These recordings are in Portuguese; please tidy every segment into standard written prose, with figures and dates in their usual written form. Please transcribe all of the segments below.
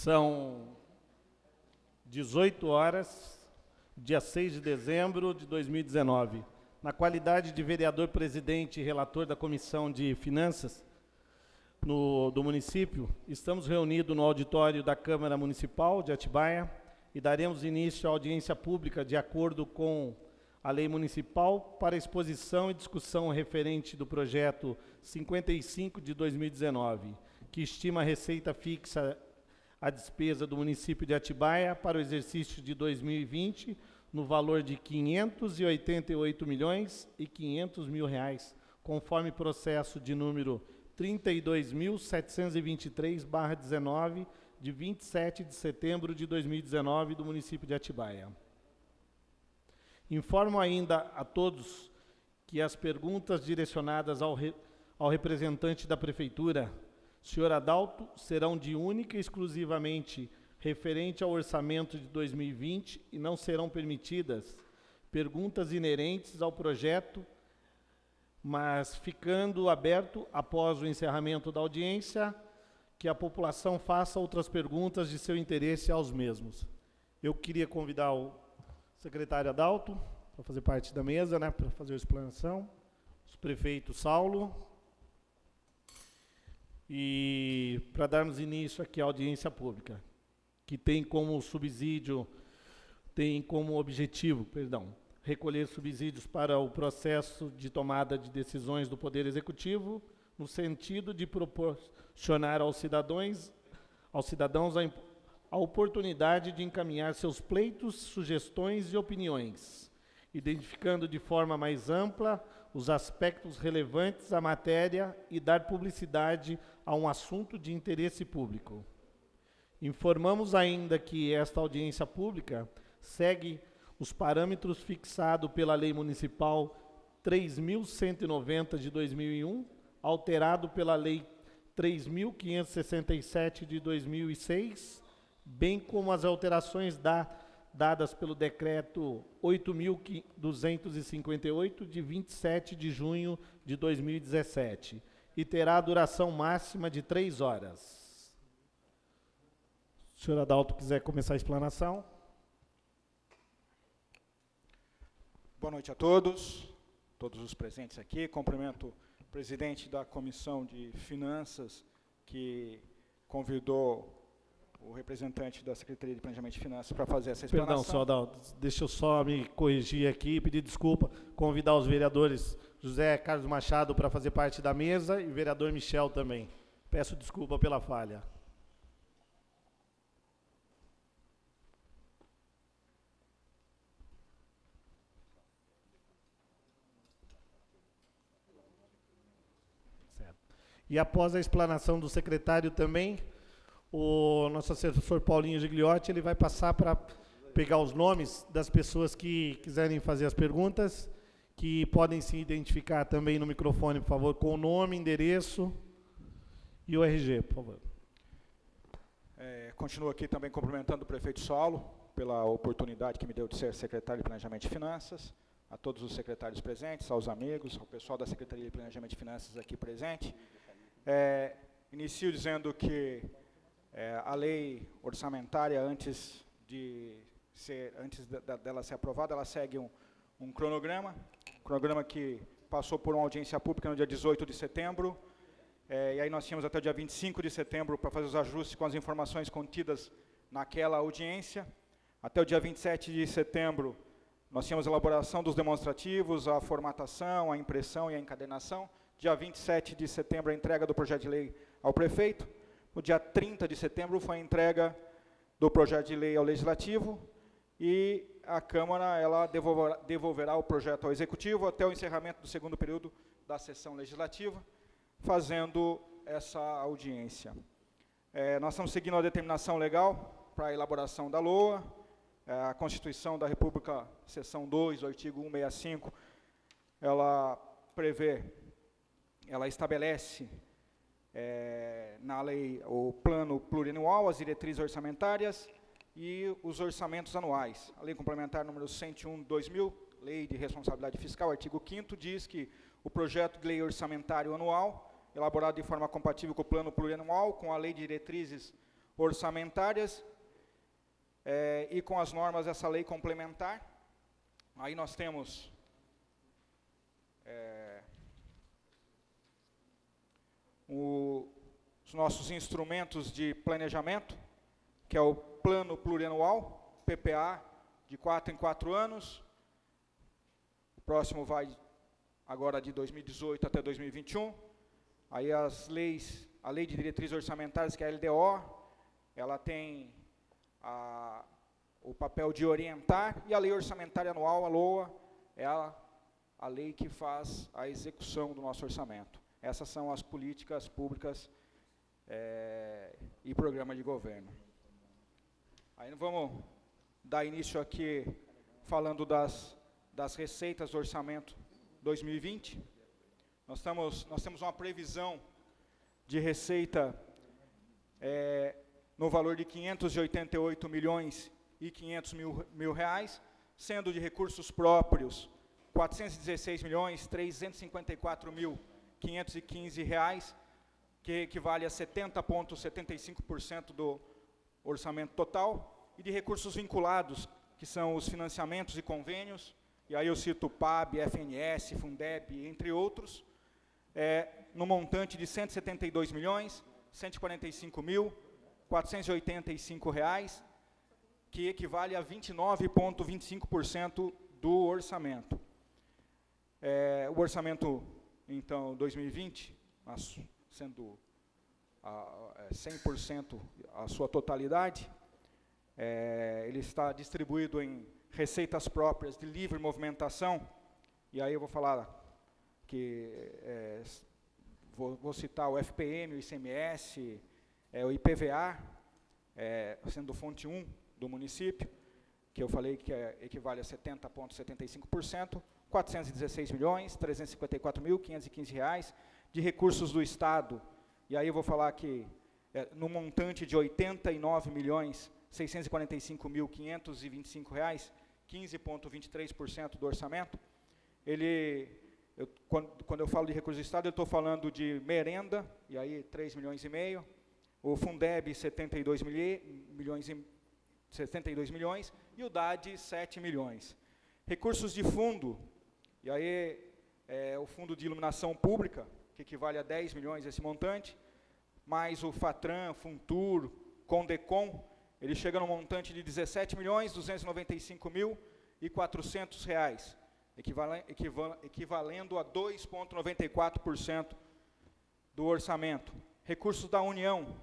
São 18 horas, dia 6 de dezembro de 2019. Na qualidade de vereador presidente e relator da Comissão de Finanças do município, estamos reunidos no auditório da Câmara Municipal de Atibaia e daremos início à audiência pública de acordo com a Lei Municipal para exposição e discussão referente do projeto 55 de 2019, que estima a receita fixa a despesa do município de Atibaia para o exercício de 2020 no valor de R$ 588.500.000, conforme processo de número 32.723/19, de 27 de setembro de 2019, do município de Atibaia. Informo ainda a todos que as perguntas direcionadas ao representante da Prefeitura, senhor Adalto, serão de única e exclusivamente referente ao orçamento de 2020 e não serão permitidas perguntas inerentes ao projeto, mas ficando aberto, após o encerramento da audiência, que a população faça outras perguntas de seu interesse aos mesmos. Eu queria convidar o secretário Adalto para fazer parte da mesa, para fazer a explanação, o prefeito Saulo, e para darmos início aqui à audiência pública, que tem como objetivo, recolher subsídios para o processo de tomada de decisões do Poder Executivo, no sentido de proporcionar aos cidadãos a oportunidade de encaminhar seus pleitos, sugestões e opiniões, identificando de forma mais ampla os aspectos relevantes à matéria e dar publicidade a um assunto de interesse público. Informamos ainda que esta audiência pública segue os parâmetros fixados pela Lei Municipal 3.190 de 2001, alterado pela Lei 3.567 de 2006, bem como as alterações dadas pelo Decreto 8.258, de 27 de junho de 2017, e terá duração máxima de 3 horas. Se o senhor Adalto quiser começar a explanação. Boa noite a todos os presentes aqui. Cumprimento o presidente da Comissão de Finanças, que convidou o representante da Secretaria de Planejamento e Finanças para fazer essa explanação. Perdão, senhor Adalto, deixa eu só me corrigir aqui, pedir desculpa, convidar os vereadores José Carlos Machado para fazer parte da mesa e o vereador Michel também. Peço desculpa pela falha. Certo. E após a explanação do secretário também, o nosso assessor Paulinho Gigliotti, ele vai passar para pegar os nomes das pessoas que quiserem fazer as perguntas, que podem se identificar também no microfone, por favor, com o nome, endereço e o RG, por favor. Continuo aqui também cumprimentando o prefeito Saulo pela oportunidade que me deu de ser secretário de Planejamento e Finanças, a todos os secretários presentes, aos amigos, ao pessoal da Secretaria de Planejamento e Finanças aqui presente. Inicio dizendo que a lei orçamentária, antes dela ser aprovada, ela segue um cronograma que passou por uma audiência pública no dia 18 de setembro, e aí nós tínhamos até o dia 25 de setembro para fazer os ajustes com as informações contidas naquela audiência. Até o dia 27 de setembro, nós tínhamos a elaboração dos demonstrativos, a formatação, a impressão e a encadernação. Dia 27 de setembro, a entrega do projeto de lei ao prefeito. No dia 30 de setembro foi a entrega do projeto de lei ao Legislativo e a Câmara ela devolverá o projeto ao Executivo até o encerramento do segundo período da sessão legislativa, fazendo essa audiência. Nós estamos seguindo a determinação legal para a elaboração da LOA, a Constituição da República, seção 2, do artigo 165, ela estabelece na lei o plano plurianual, as diretrizes orçamentárias e os orçamentos anuais. A lei complementar número 101/2000, Lei de Responsabilidade Fiscal, artigo 5º, diz que o projeto de lei orçamentário anual, elaborado de forma compatível com o plano plurianual, com a lei de diretrizes orçamentárias e com as normas dessa lei complementar. Aí nós temos os nossos instrumentos de planejamento, que é o Plano Plurianual, PPA, de 4 em 4 anos. O próximo vai agora de 2018 até 2021. Aí as leis, a Lei de Diretrizes Orçamentárias, que é a LDO, ela tem o papel de orientar, e a Lei Orçamentária Anual, a LOA, é a lei que faz a execução do nosso orçamento. Essas são as políticas públicas e programa de governo. Aí vamos dar início aqui falando das receitas do orçamento 2020. Nós temos uma previsão de receita no valor de 588 milhões e 500 mil reais, sendo de recursos próprios 416 milhões 354 mil 515 reais, que equivale a 70,75% do orçamento total, e de recursos vinculados, que são os financiamentos e convênios, e aí eu cito PAB, FNS, Fundeb, entre outros, no montante de 172 milhões 145 mil 485 reais, que equivale a 29,25% do orçamento. O orçamento, então, 2020, sendo 100% a sua totalidade, ele está distribuído em receitas próprias de livre movimentação, e aí eu vou falar que, vou citar o FPM, o ICMS, o IPVA, sendo fonte 1 do município, que eu falei que equivale a 70,75%, 416 milhões 354 mil 515 reais de recursos do Estado, e aí eu vou falar que no montante de 89 milhões 645 mil 525 reais, 15,23% do orçamento. Quando eu falo de recursos do Estado, eu estou falando de merenda, e aí 3 milhões e meio, o Fundeb 72 milhões, e o DAD 7 milhões. Recursos de fundo, e aí o Fundo de Iluminação Pública, que equivale a 10 milhões esse montante, mais o FATRAN, FUNTUR, CONDECOM, ele chega no montante de 17 milhões 295 mil e 400 reais, equivalendo a 2,94% do orçamento. Recursos da União,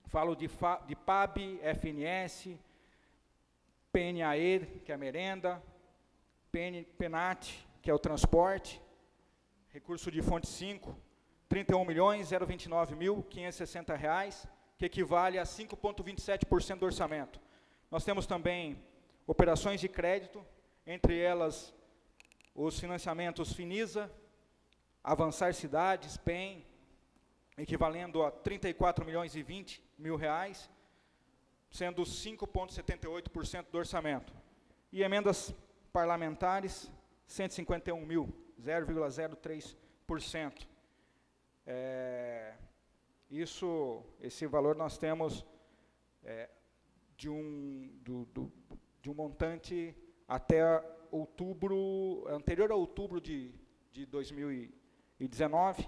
falo de PAB, FNS, PNAE, que é a merenda, PENAT, que é o transporte, recurso de fonte 5, 31 milhões 029 mil 560 reais, que equivale a 5,27% do orçamento. Nós temos também operações de crédito, entre elas os financiamentos Finisa, Avançar Cidades, PEN, equivalendo a 34 milhões e 20 mil reais, sendo 5,78% do orçamento. E emendas parlamentares, 151 mil, 0,03%. Esse valor nós temos de um montante até outubro, anterior a outubro de 2019,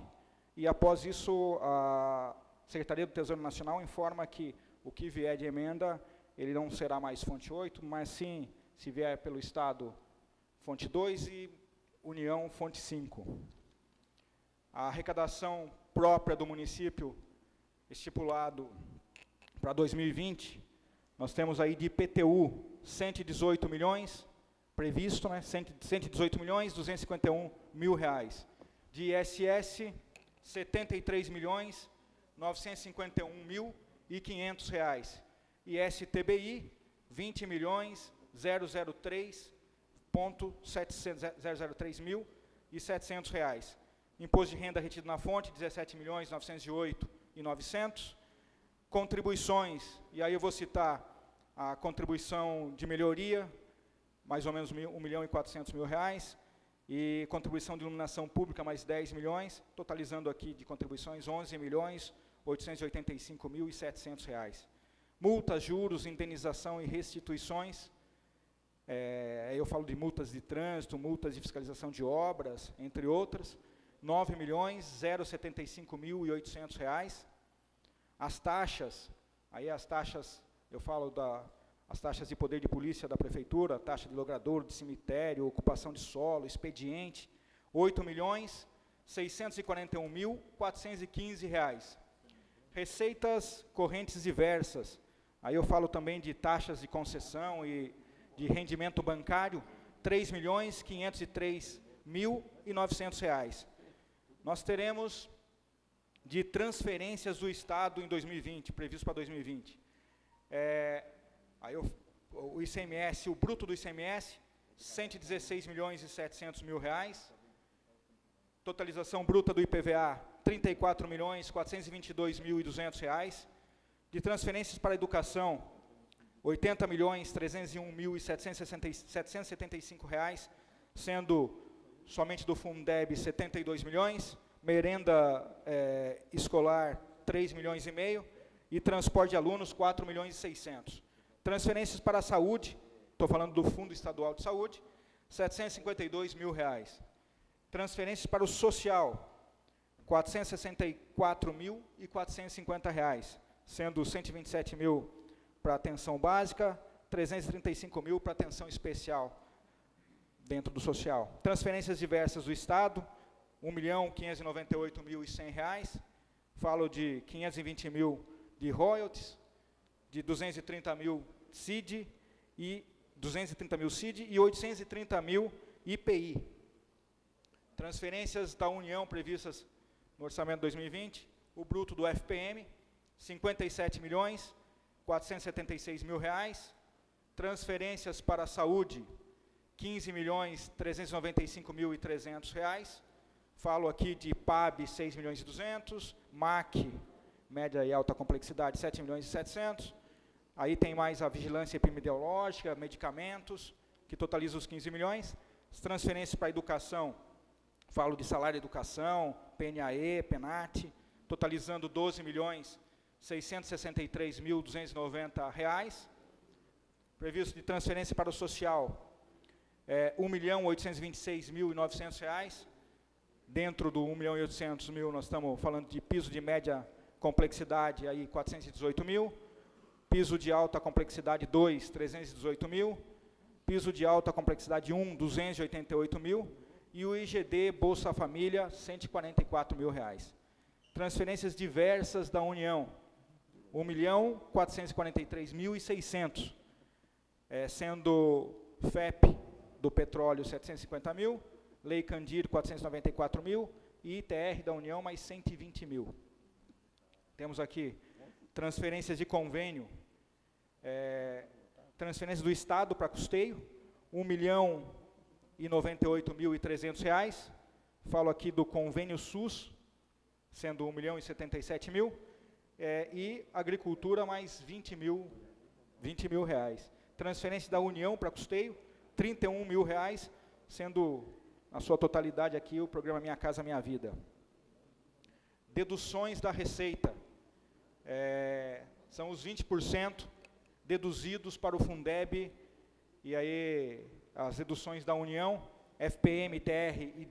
e após isso a Secretaria do Tesouro Nacional informa que o que vier de emenda, ele não será mais fonte 8, mas sim, se vier pelo Estado, fonte 2 e União, fonte 5. A arrecadação própria do município, estipulado para 2020, nós temos aí de IPTU 118 milhões, previsto, 118 milhões 251 mil reais. De ISS, 73 milhões 951 mil e 500 reais. E STBI, 20 milhões 003 mil e 700 reais. Imposto de renda retido na fonte, 17 milhões 908 e 900. Contribuições, e aí eu vou citar a contribuição de melhoria, mais ou menos 1 milhão e 400 mil reais, e contribuição de iluminação pública, mais 10 milhões, totalizando aqui de contribuições 11 milhões 885 mil e 700 reais. multas, juros, indenização e restituições. Eu falo de multas de trânsito, multas de fiscalização de obras, entre outras, R$ 9.075.800. As taxas, aí as taxas, eu falo as taxas de poder de polícia da prefeitura, taxa de logrador, de cemitério, ocupação de solo, expediente, R$ 8.641.415. Receitas correntes diversas, aí eu falo também de taxas de concessão e de rendimento bancário, R$ 3.503.900. Nós teremos de transferências do Estado em 2020, previsto para 2020. O ICMS, o bruto do ICMS, R$ 116.700.000. Totalização bruta do IPVA, R$ 34.422.200. De transferências para a educação, R$ 80.301.775, sendo somente do Fundeb R$ 72 milhões, merenda escolar R$ 3,5 milhões e transporte de alunos R$ 4.600.000. Transferências para a saúde, estou falando do Fundo Estadual de Saúde, R$ 752 mil. Transferências para o social, R$ 464.450, sendo 127 mil para atenção básica, 335 mil para atenção especial dentro do social. Transferências diversas do Estado, R$ 1.598.100, falo de 520 mil de royalties, de 230 mil CID e 830 mil IPI. Transferências da União previstas no orçamento de 2020, o bruto do FPM, R$ 57.476.000. Transferências para a saúde, R$ 15.395.300. Falo aqui de PAB, 6.200.000, MAC, média e alta complexidade, 7.700.000. Aí tem mais a vigilância epidemiológica, medicamentos, que totaliza os 15 milhões. As transferências para a educação, falo de salário de educação, PNAE, PENAT, totalizando R$ 12.663.290. Previsto de transferência para o social, R$ 1.826.900. Dentro do R$ 1.800.000, nós estamos falando de piso de média complexidade, aí 418 mil. Piso de alta complexidade 2, 318 mil. Piso de alta complexidade 1, 288 mil. E o IGD Bolsa Família, R$ 144 mil. Transferências diversas da União, R$ 1.443.600, sendo FEP do petróleo, 750 mil, Lei Candir, 494 mil, e ITR da União, mais 120 mil. Temos aqui transferências de convênio, transferências do Estado para custeio, R$ 1.098.300. Falo aqui do convênio SUS, sendo R$ 1.077.000, e agricultura, mais 20 mil. Transferência da União para custeio, R$ 31 mil, sendo na sua totalidade aqui o programa Minha Casa Minha Vida. Deduções da receita, são os 20% deduzidos para o Fundeb, e aí as deduções da União, FPM, TR e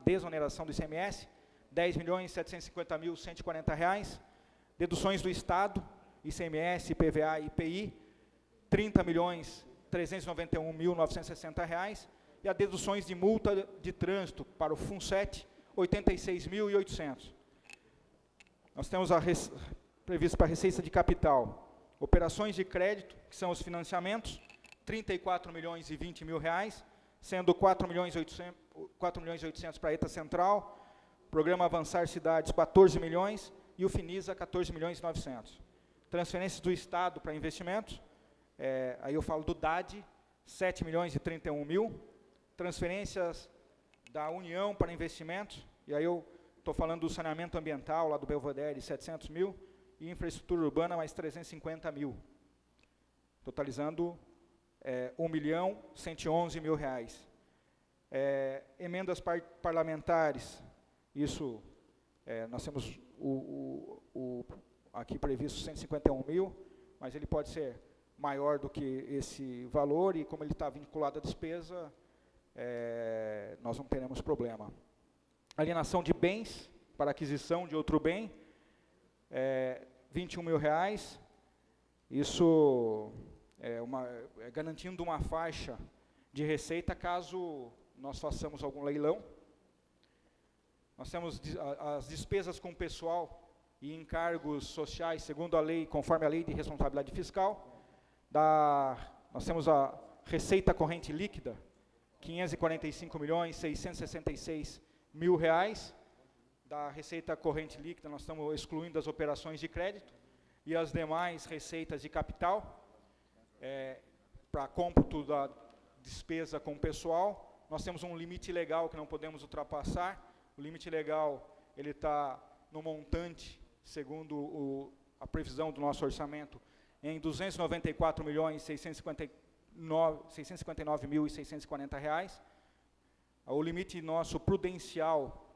desoneração do ICMS, R$ 10.750.140. Deduções do Estado, ICMS, IPVA e IPI, R$ 30.391.960. E as deduções de multa de trânsito para o FUNSET, R$ 86.800. Nós temos previsto para a receita de capital, operações de crédito, que são os financiamentos, R$ 34.020.000, sendo R$ 4.800.000 para a ETA Central, Programa Avançar Cidades, 14 milhões, e o FINISA, 14.900.000. Transferências do Estado para investimentos, aí eu falo do DAD, 7.031.000. Transferências da União para investimentos, e aí eu estou falando do saneamento ambiental, lá do Belvedere, 700 mil, e infraestrutura urbana, mais 350 mil, totalizando R$ 1.111.000. Emendas parlamentares, isso, nós temos aqui previsto 151 mil, mas ele pode ser maior do que esse valor, e como ele está vinculado à despesa, nós não teremos problema. Alienação de bens para aquisição de outro bem, R$21 mil, isso garantindo uma faixa de receita caso nós façamos algum leilão. Nós temos as despesas com pessoal e encargos sociais, segundo a lei, conforme a lei de responsabilidade fiscal. Nós temos a receita corrente líquida, R$545.666.000. Da receita corrente líquida, nós estamos excluindo as operações de crédito e as demais receitas de capital, para cômputo da despesa com pessoal. Nós temos um limite legal que não podemos ultrapassar. O limite legal ele está no montante, segundo a previsão do nosso orçamento, em R$294.659.640. O limite nosso prudencial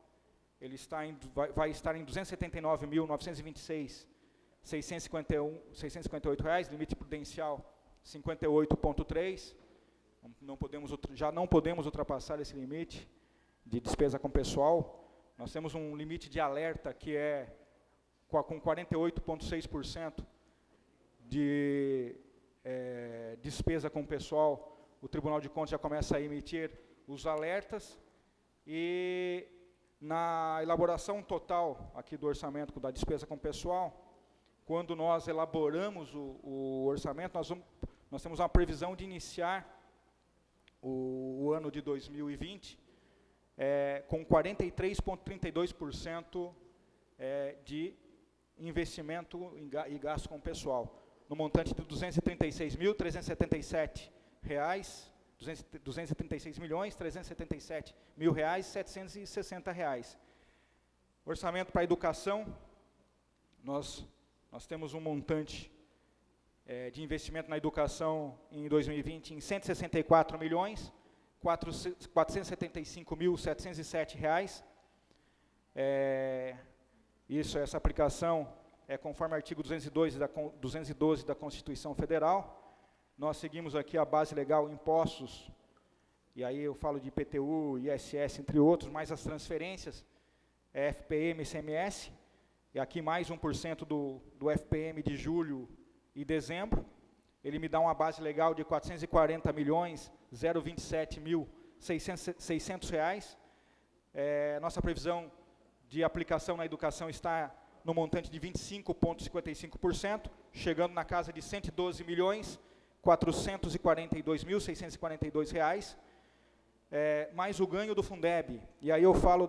ele vai estar em R$279.926.658, limite prudencial 58,3. Já não podemos ultrapassar esse limite de despesa com pessoal. Nós temos um limite de alerta que com 48,6% de despesa com pessoal. O Tribunal de Contas já começa a emitir os alertas, e na elaboração total aqui do orçamento da despesa com pessoal, quando nós elaboramos o orçamento, nós temos uma previsão de iniciar o ano de 2020 com 43,32% de investimento e gasto com pessoal, no montante de R$236.377, R$236.377.760. Orçamento para a educação, nós temos um montante de investimento na educação em 2020 em R$164.475.707. Essa aplicação é conforme o artigo 212 da Constituição Federal. Nós seguimos aqui a base legal, impostos, e aí eu falo de IPTU, ISS, entre outros, mais as transferências, FPM, ICMS, e aqui mais 1% do FPM de julho e dezembro. Ele me dá uma base legal de R$440.027.600. Nossa previsão de aplicação na educação está no montante de 25,55%, chegando na casa de R$112.442.642, mais o ganho do Fundeb. E aí eu falo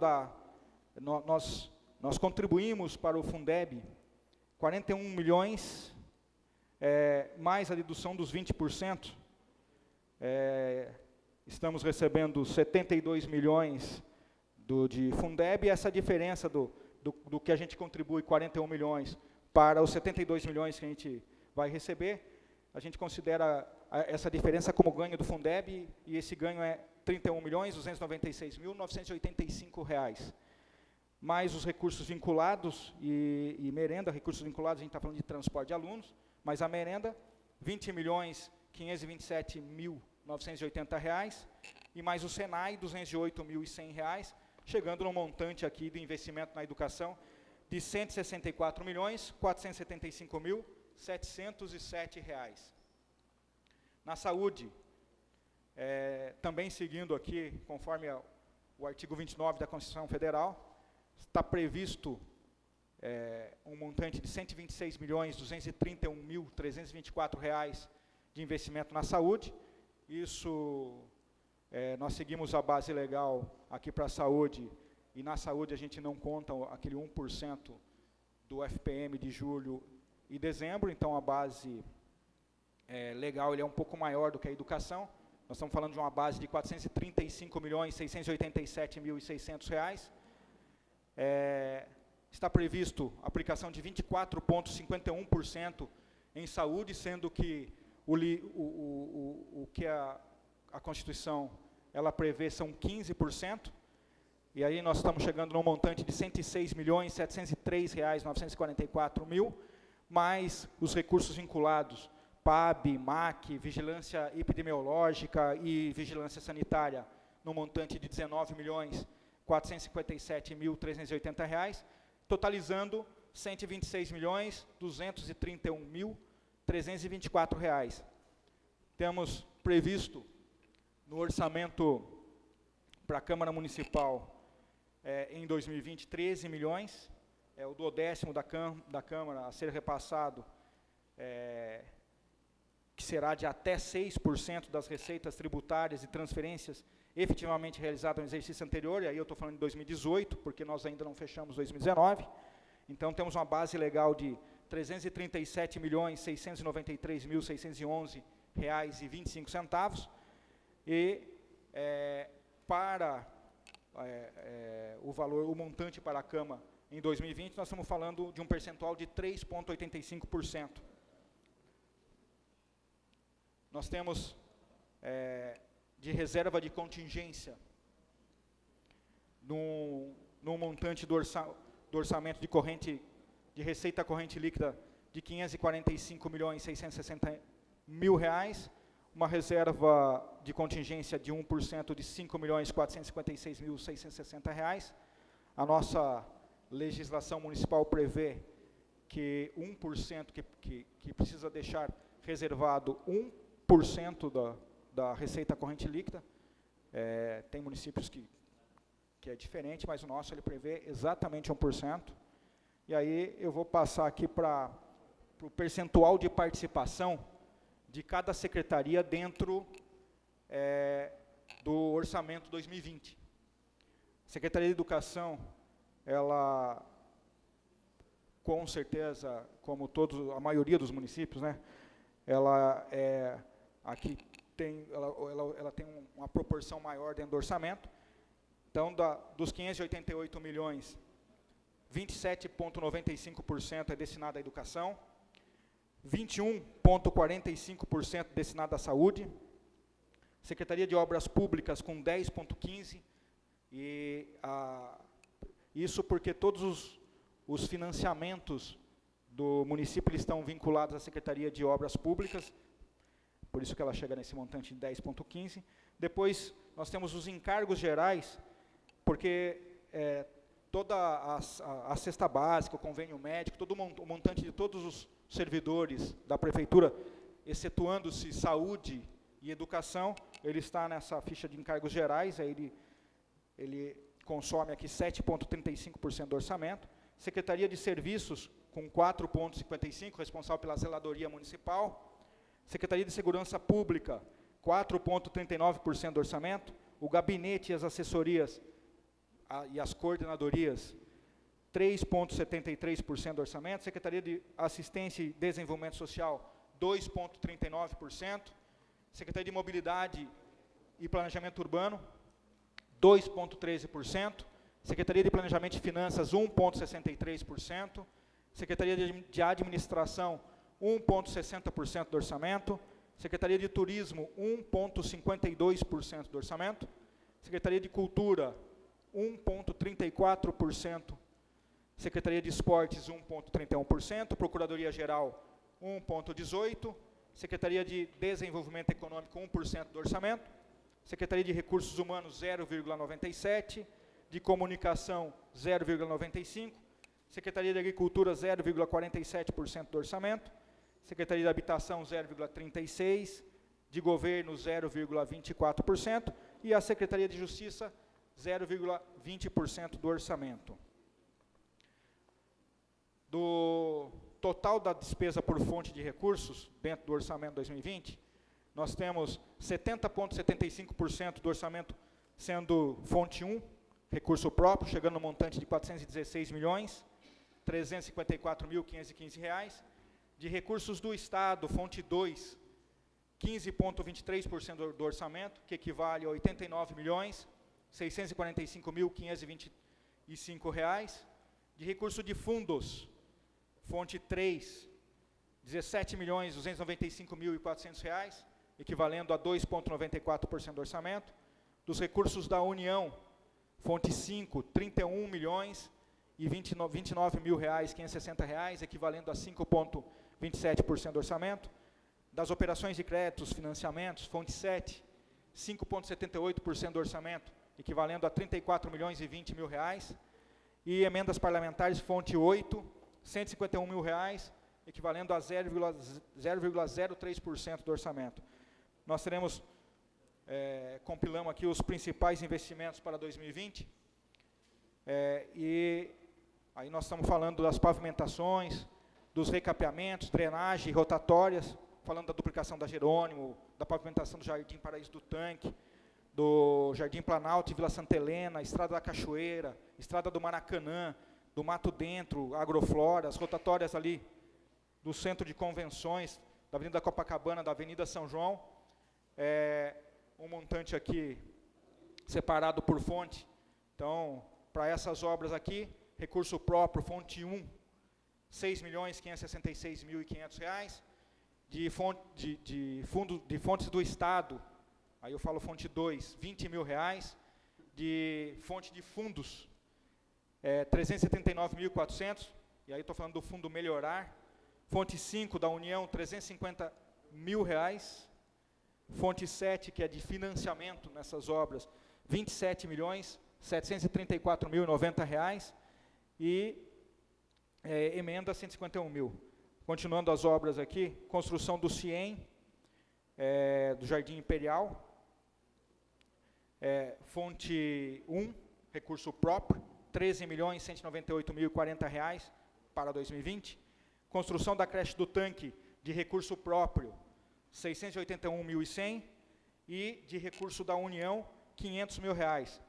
nós contribuímos para o Fundeb 41 milhões, mais a dedução dos 20%, estamos recebendo 72 milhões de Fundeb, e essa diferença do que a gente contribui, 41 milhões, para os 72 milhões que a gente vai receber, a gente considera essa diferença como ganho do Fundeb, e esse ganho é R$30.296.985. Mais os recursos vinculados e merenda. Recursos vinculados, a gente está falando de transporte de alunos, mas a merenda, R$20.527.980, e mais o Senai, R$208.100, chegando no montante aqui do investimento na educação de R$164.475.707. Na saúde, também seguindo aqui, conforme o artigo 29 da Constituição Federal, está previsto um montante de R$126.231.324 de investimento na saúde. Isso, nós seguimos a base legal aqui para a saúde, e na saúde a gente não conta aquele 1% do FPM de julho e dezembro, então a base legal ele é um pouco maior do que a educação. Nós estamos falando de uma base de R$435.687.600. Está previsto a aplicação de 24,51% em saúde, sendo que o que a Constituição ela prevê são 15%, e aí nós estamos chegando num montante de R$106.703.944. mais os recursos vinculados, PAB, MAC, vigilância epidemiológica e vigilância sanitária, no montante de R$ 19.457.380, totalizando R$ 126.231.324. Temos previsto no orçamento para a Câmara Municipal em 2020 13 milhões, é o 1/10 da Câmara a ser repassado, que será de até 6% das receitas tributárias e transferências efetivamente realizadas no exercício anterior, e aí eu estou falando de 2018, porque nós ainda não fechamos 2019. Então, temos uma base legal de R$ 337.693.611,25, e para o montante para a Câmara em 2020, nós estamos falando de um percentual de 3,85%. Nós temos de reserva de contingência no montante do orçamento de receita corrente líquida de R$ 545.660.000, uma reserva de contingência de 1% de R$ 5.456.660. A nossa legislação municipal prevê que 1% que precisa deixar reservado 1% da receita corrente líquida. Tem municípios que é diferente, mas o nosso ele prevê exatamente 1%. E aí eu vou passar aqui para o percentual de participação de cada secretaria dentro do orçamento 2020. A Secretaria de Educação, ela, com certeza, como a maioria dos municípios, né, ela aqui tem, ela tem uma proporção maior dentro do orçamento. Então, dos 588 milhões, 27,95% é destinado à educação, 21,45% destinado à saúde, Secretaria de Obras Públicas com 10,15%, e isso porque todos os financiamentos do município estão vinculados à Secretaria de Obras Públicas, por isso que ela chega nesse montante de 10,15%. Depois, nós temos os encargos gerais, porque toda a cesta básica, o convênio médico, todo o montante de todos os servidores da prefeitura, excetuando-se saúde e educação, ele está nessa ficha de encargos gerais, aí ele consome aqui 7,35% do orçamento. Secretaria de Serviços, com 4,55%, responsável pela zeladoria municipal. Secretaria de Segurança Pública, 4,39% do orçamento. O gabinete e as assessorias e as coordenadorias, 3,73% do orçamento. Secretaria de Assistência e Desenvolvimento Social, 2,39%. Secretaria de Mobilidade e Planejamento Urbano, 2,13%. Secretaria de Planejamento e Finanças, 1,63%. Secretaria de Administração, 1,60% do orçamento. Secretaria de Turismo, 1,52% do orçamento. Secretaria de Cultura, 1,34%. Secretaria de Esportes, 1,31%. Procuradoria-Geral, 1,18%. Secretaria de Desenvolvimento Econômico, 1% do orçamento. Secretaria de Recursos Humanos, 0,97%. De Comunicação, 0,95%. Secretaria de Agricultura, 0,47% do orçamento. Secretaria de Habitação, 0,36%. De Governo, 0,24%. E a Secretaria de Justiça, 0,20% do orçamento. Do total da despesa por fonte de recursos, dentro do orçamento 2020, nós temos 70,75% do orçamento sendo fonte 1, recurso próprio, chegando no montante de R$ 416.354.515. De recursos do Estado, fonte 2, 15,23% do orçamento, que equivale a R$ 89.645.525. De recurso de fundos, fonte 3, R$ 17.295.400, equivalendo a 2,94% do orçamento. Dos recursos da União, fonte 5, R$ 31 milhões, e R$ 29.560, equivalendo a 5,27% do orçamento. Das operações de créditos, financiamentos, fonte 7, 5,78% do orçamento, equivalendo a R$ 34.020.000. E emendas parlamentares, fonte 8, R$ 151.000, equivalendo a 0,03% do orçamento. Nós teremos, compilamos aqui os principais investimentos para 2020, e aí nós estamos falando das pavimentações, dos recapeamentos, drenagem, rotatórias, falando da duplicação da Jerônimo, da pavimentação do Jardim Paraíso do Tanque, do Jardim Planalto e Vila Santa Helena, Estrada da Cachoeira, Estrada do Maracanã, do Mato Dentro, Agroflora, as rotatórias ali do Centro de Convenções, da Avenida Copacabana, da Avenida São João, um montante aqui separado por fonte. Então, para essas obras aqui, recurso próprio, fonte 1, R$ 6.566.500, de fontes do Estado, aí eu falo fonte 2, R$ 20.000, de fonte de fundos, R$ 379.400, e aí estou falando do fundo Melhorar, fonte 5 da União, R$ 350.000, fonte 7, que é de financiamento nessas obras, R$ 27.734.090, e emenda R$ 151.000. Continuando as obras aqui, construção do CIEM, do Jardim Imperial, fonte 1, recurso próprio, R$ 13.198.040 para 2020. Construção da creche do tanque, de recurso próprio, R$ 681.100, e de recurso da União, R$ 500.000.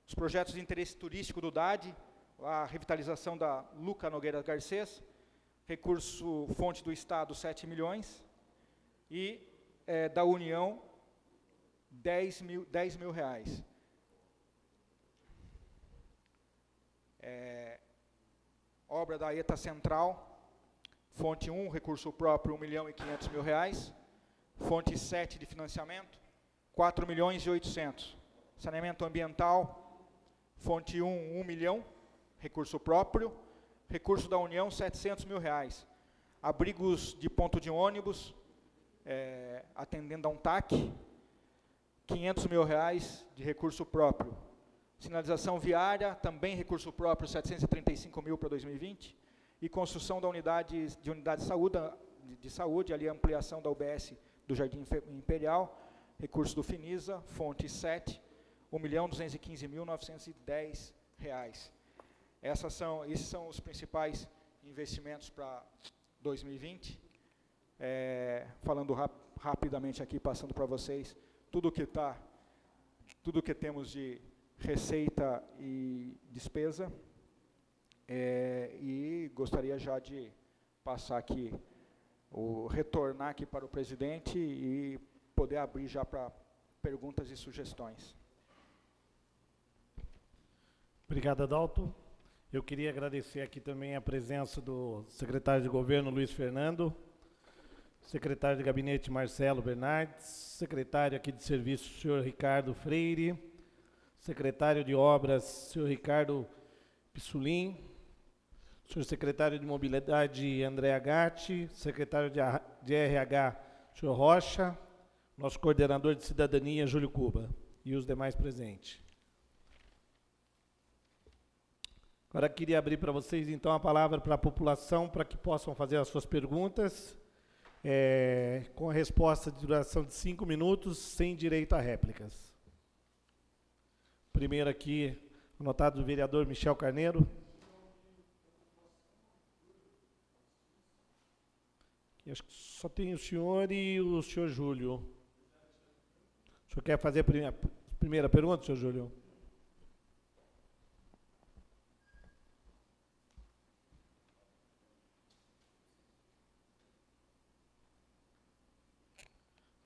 Os projetos de interesse turístico do DAD, a revitalização da Luca Nogueira Garcês, recurso fonte do Estado, R$ 7 milhões, e da União, R$ 10.000. Obra da ETA Central, fonte 1, recurso próprio, R$ 1.500.000, fonte 7 de financiamento, R$ 4.800.000. Saneamento ambiental, fonte 1, R$ 1 milhão, recurso próprio, recurso da União, R$ 700.000. Abrigos de ponto de ônibus, atendendo a um TAC, R$ 500.000 de recurso próprio. Sinalização viária, também recurso próprio, R$ 735.000 para 2020. E construção da unidade de saúde, ali a ampliação da UBS do Jardim Imperial, recurso do Finisa, fonte 7, R$ 1.215.910. Esses são os principais investimentos para 2020. Falando rapidamente aqui, passando para vocês, tudo que temos de receita e despesa. E gostaria já de passar aqui, retornar aqui para o presidente e poder abrir já para perguntas e sugestões. Obrigado, Adalto. Eu queria agradecer aqui também a presença do secretário de Governo, Luiz Fernando, secretário de Gabinete, Marcelo Bernardes, secretário aqui de Serviço, senhor Ricardo Freire, secretário de Obras, senhor Ricardo Pissulin, senhor secretário de Mobilidade, André Agatti, secretário de RH, senhor Rocha, nosso coordenador de Cidadania, Júlio Cuba, e os demais presentes. Agora queria abrir para vocês, então, a palavra para a população, para que possam fazer as suas perguntas, com a resposta de duração de 5 minutos, sem direito a réplicas. Primeiro aqui, anotado o vereador Michel Carneiro. Acho que só tem o senhor e o senhor Júlio. O senhor quer fazer a primeira pergunta, senhor Júlio?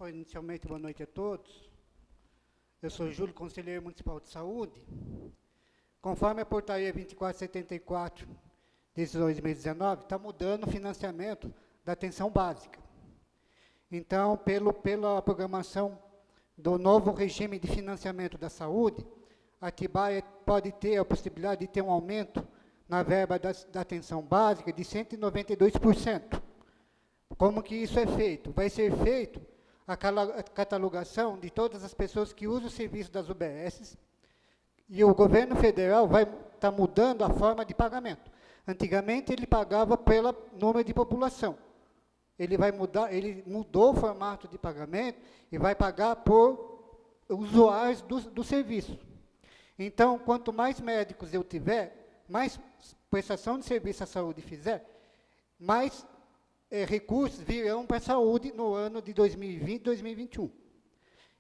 Inicialmente, boa noite a todos. Eu sou Júlio, conselheiro municipal de saúde. Conforme a portaria 2474 de 2019, está mudando o financiamento da atenção básica. Então, pela programação do novo regime de financiamento da saúde, Atibaia pode ter a possibilidade de ter um aumento na verba da atenção básica de 192%. Como que isso é feito? Vai ser feito a catalogação de todas as pessoas que usam o serviço das UBSs, e o governo federal vai estar mudando a forma de pagamento. Antigamente, ele pagava pelo número de população. Ele mudou o formato de pagamento e vai pagar por usuários do serviço. Então, quanto mais médicos eu tiver, mais prestação de serviço à saúde fizer, mais recursos virão para a saúde no ano de 2020 e 2021.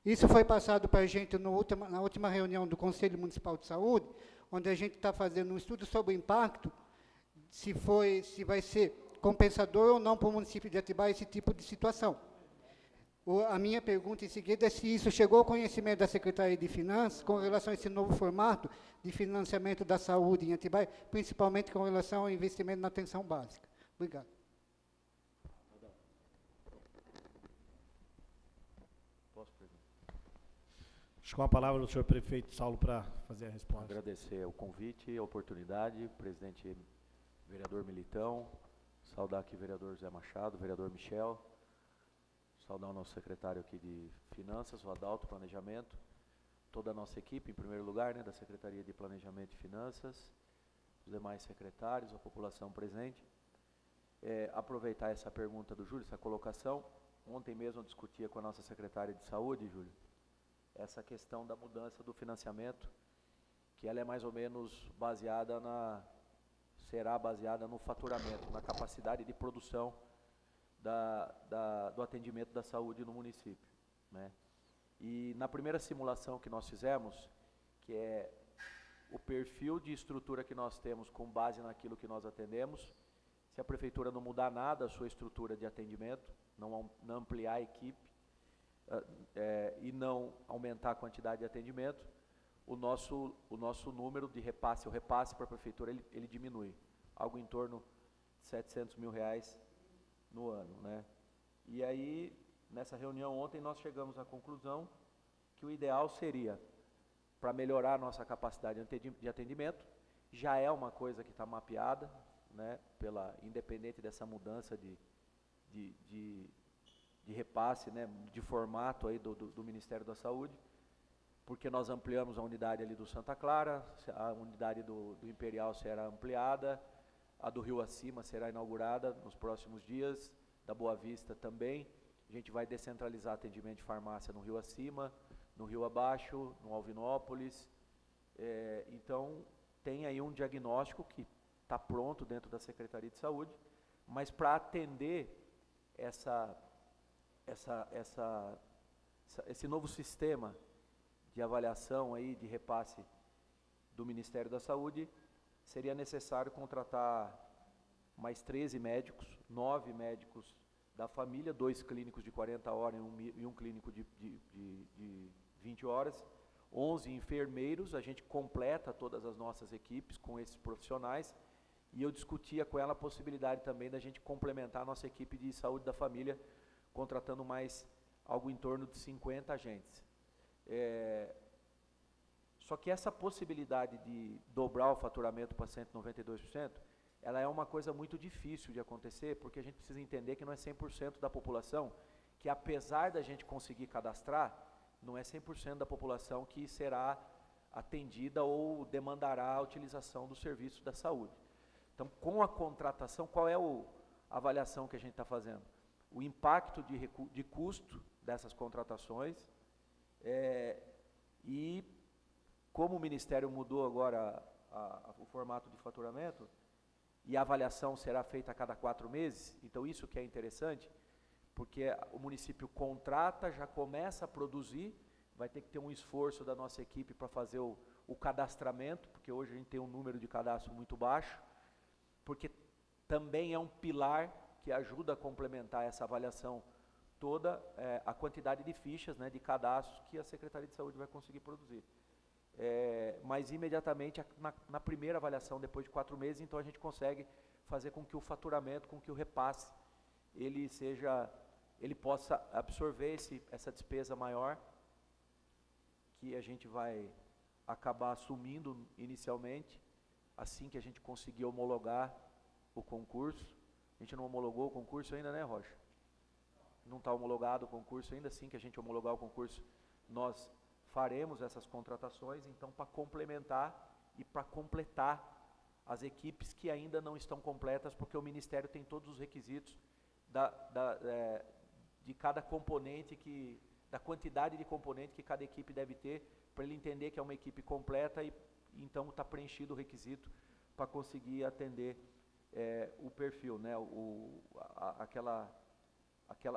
Isso foi passado para a gente na última reunião do Conselho Municipal de Saúde, onde a gente está fazendo um estudo sobre o impacto, se vai ser compensador ou não para o município de Atibaia esse tipo de situação. A minha pergunta em seguida é se isso chegou ao conhecimento da Secretaria de Finanças com relação a esse novo formato de financiamento da saúde em Atibaia, principalmente com relação ao investimento na atenção básica. Obrigado. Acho que com a palavra do senhor prefeito Saulo para fazer a resposta. Agradecer o convite, a oportunidade, presidente vereador Militão, saudar aqui o vereador Zé Machado, vereador Michel, saudar o nosso secretário aqui de Finanças, o Adalto, Planejamento, toda a nossa equipe, em primeiro lugar, né, da Secretaria de Planejamento e Finanças, os demais secretários, a população presente. Aproveitar essa pergunta do Júlio, essa colocação. Ontem mesmo eu discutia com a nossa secretária de Saúde, Júlio, essa questão da mudança do financiamento, que ela é mais ou menos será baseada no faturamento, na capacidade de produção do atendimento da saúde no município, né? E na primeira simulação que nós fizemos, que é o perfil de estrutura que nós temos com base naquilo que nós atendemos, se a prefeitura não mudar nada a sua estrutura de atendimento, não ampliar a equipe, e não aumentar a quantidade de atendimento, o nosso número de repasse, o repasse para a prefeitura, ele diminui, algo em torno de R$700 mil no ano, né? E aí, nessa reunião ontem, nós chegamos à conclusão que o ideal seria, para melhorar a nossa capacidade de atendimento, já é uma coisa que está mapeada, né, independente dessa mudança de repasse, né, de formato aí do Ministério da Saúde, porque nós ampliamos a unidade ali do Santa Clara, a unidade do Imperial será ampliada, a do Rio Acima será inaugurada nos próximos dias, da Boa Vista também. A gente vai descentralizar atendimento de farmácia no Rio Acima, no Rio Abaixo, no Alvinópolis. Então, tem aí um diagnóstico que está pronto dentro da Secretaria de Saúde, mas para atender esse novo sistema de avaliação aí, de repasse do Ministério da Saúde, seria necessário contratar mais 13 médicos, 9 médicos da família, 2 clínicos de 40 horas e um clínico de 20 horas, 11 enfermeiros. A gente completa todas as nossas equipes com esses profissionais, e eu discutia com ela a possibilidade também da gente complementar a nossa equipe de saúde da família, contratando mais algo em torno de 50 agentes. Só que essa possibilidade de dobrar o faturamento para 192%, ela é uma coisa muito difícil de acontecer, porque a gente precisa entender que não é 100% da população, que apesar da gente conseguir cadastrar, não é 100% da população que será atendida ou demandará a utilização do serviço da saúde. Então, com a contratação, qual é a avaliação que a gente está fazendo? O impacto de custo dessas contratações, e como o Ministério mudou agora o formato de faturamento, e a avaliação será feita a cada 4 meses, então isso que é interessante, porque o município contrata, já começa a produzir, vai ter que ter um esforço da nossa equipe para fazer o cadastramento, porque hoje a gente tem um número de cadastro muito baixo, porque também é um pilar que ajuda a complementar essa avaliação toda, a quantidade de fichas, né, de cadastros que a Secretaria de Saúde vai conseguir produzir. Mas imediatamente, na primeira avaliação, depois de 4 meses, então a gente consegue fazer com que o faturamento, com que o repasse, ele possa absorver essa despesa maior, que a gente vai acabar assumindo inicialmente, assim que a gente conseguir homologar o concurso. A gente não homologou o concurso ainda, né, Rocha? Não está homologado o concurso ainda. Assim que a gente homologar o concurso, nós faremos essas contratações, então, para complementar e para completar as equipes que ainda não estão completas, porque o Ministério tem todos os requisitos de cada componente, da quantidade de componente que cada equipe deve ter, para ele entender que é uma equipe completa e então está preenchido o requisito para conseguir atender o perfil, né,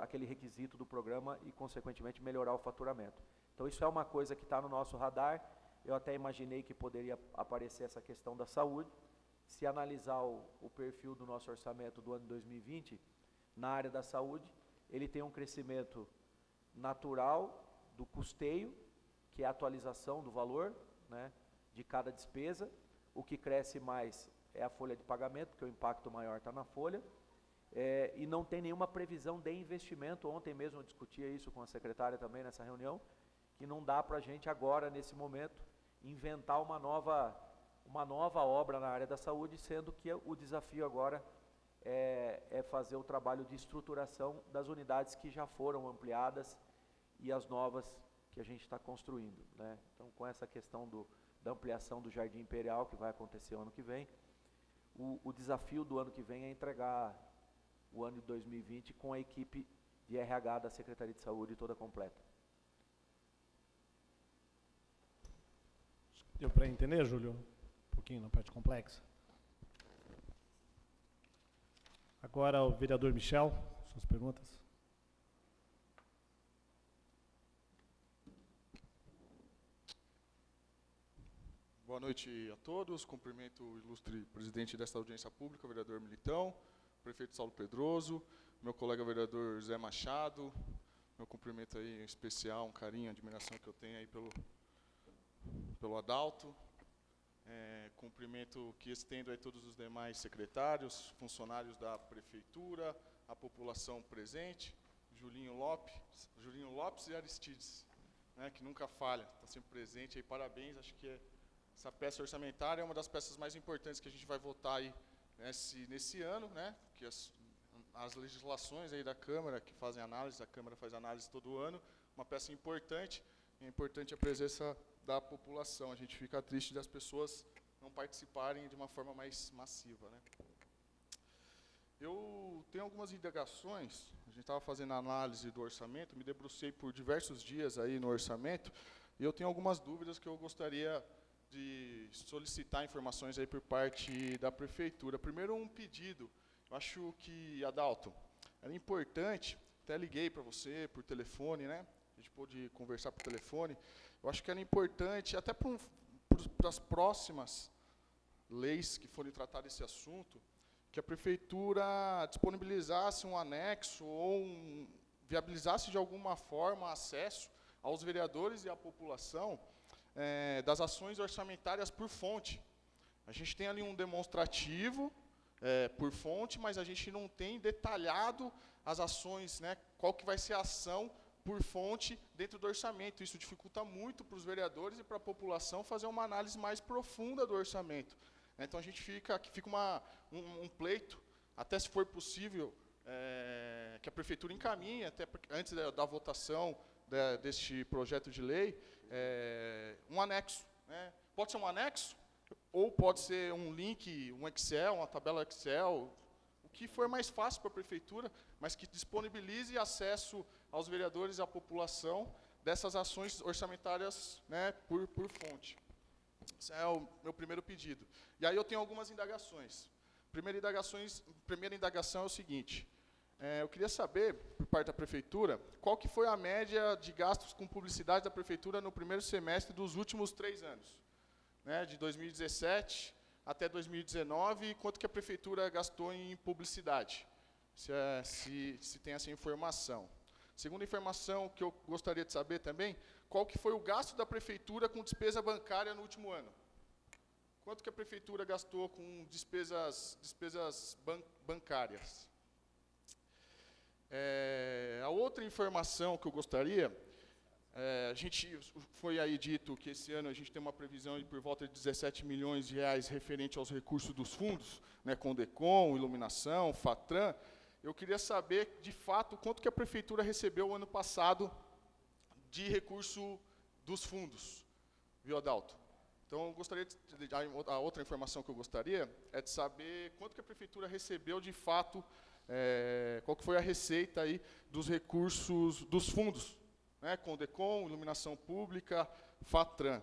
aquele requisito do programa e, consequentemente, melhorar o faturamento. Então, isso é uma coisa que está no nosso radar. Eu até imaginei que poderia aparecer essa questão da saúde. Se analisar o perfil do nosso orçamento do ano 2020, na área da saúde, ele tem um crescimento natural do custeio, que é a atualização do valor, né, de cada despesa. O que cresce mais é a folha de pagamento, porque o impacto maior está na folha, e não tem nenhuma previsão de investimento. Ontem mesmo eu discutia isso com a secretária também nessa reunião, que não dá para a gente agora, nesse momento, inventar uma nova obra na área da saúde, sendo que o desafio agora é fazer o trabalho de estruturação das unidades que já foram ampliadas e as novas que a gente está construindo, né? Então, com essa questão da ampliação do Jardim Imperial, que vai acontecer o ano que vem, o desafio do ano que vem é entregar o ano de 2020 com a equipe de RH da Secretaria de Saúde toda completa. Deu para entender, Júlio? Um pouquinho na parte complexa. Agora o vereador Michel, suas perguntas. Boa noite a todos. Cumprimento o ilustre presidente desta audiência pública, o vereador Militão, o prefeito Saulo Pedroso, meu colega vereador Zé Machado. Meu cumprimento aí em especial, um carinho, admiração que eu tenho aí pelo Adalto. Cumprimento que estendo aí todos os demais secretários, funcionários da prefeitura, a população presente, Julinho Lopes e Aristides, né, que nunca falha, está sempre presente aí, parabéns. Acho que essa peça orçamentária é uma das peças mais importantes que a gente vai votar aí nesse ano, né, que as legislações aí da Câmara que fazem análise, a Câmara faz análise todo ano, uma peça importante, e é importante a presença da população. A gente fica triste das pessoas não participarem de uma forma mais massiva, né. Eu tenho algumas indagações. A gente estava fazendo a análise do orçamento, me debrucei por diversos dias aí no orçamento, e eu tenho algumas dúvidas que eu gostaria de solicitar informações aí por parte da prefeitura. Primeiro, um pedido. Eu acho que, Adalto, era importante, até liguei para você por telefone, né? A gente pôde conversar por telefone. Eu acho que era importante, até para as próximas leis que forem tratar desse assunto, que a prefeitura disponibilizasse um anexo ou viabilizasse de alguma forma acesso aos vereadores e à população das ações orçamentárias por fonte. A gente tem ali um demonstrativo por fonte, mas a gente não tem detalhado as ações, né, qual que vai ser a ação por fonte dentro do orçamento. Isso dificulta muito para os vereadores e para a população fazer uma análise mais profunda do orçamento. Então a gente fica um pleito, até se for possível, que a prefeitura encaminhe, até antes da votação deste projeto de lei, um anexo, né? Pode ser um anexo, ou pode ser um link, um Excel, uma tabela Excel, o que for mais fácil para a prefeitura, mas que disponibilize acesso aos vereadores e à população dessas ações orçamentárias, né, por fonte. Esse é o meu primeiro pedido. E aí eu tenho algumas indagações. Primeira indagação é o seguinte: eu queria saber, por parte da prefeitura, qual que foi a média de gastos com publicidade da prefeitura no primeiro semestre dos últimos 3 anos, né, de 2017 até 2019, quanto que a prefeitura gastou em publicidade, se tem essa informação. Segunda informação que eu gostaria de saber também, qual que foi o gasto da prefeitura com despesa bancária no último ano? Quanto que a prefeitura gastou com despesas A gente foi aí dito que esse ano a gente tem uma previsão de por volta de 17 milhões de reais referente aos recursos dos fundos, né, Condecom, Iluminação, Fatran. Eu queria saber, de fato, quanto que a prefeitura recebeu o ano passado de recurso dos fundos, viu, Adalto? Então, eu gostaria a outra informação que eu gostaria é de saber quanto que a prefeitura recebeu, de fato, qual que foi a receita aí dos recursos dos fundos, né, Condecom, Iluminação Pública, Fatran.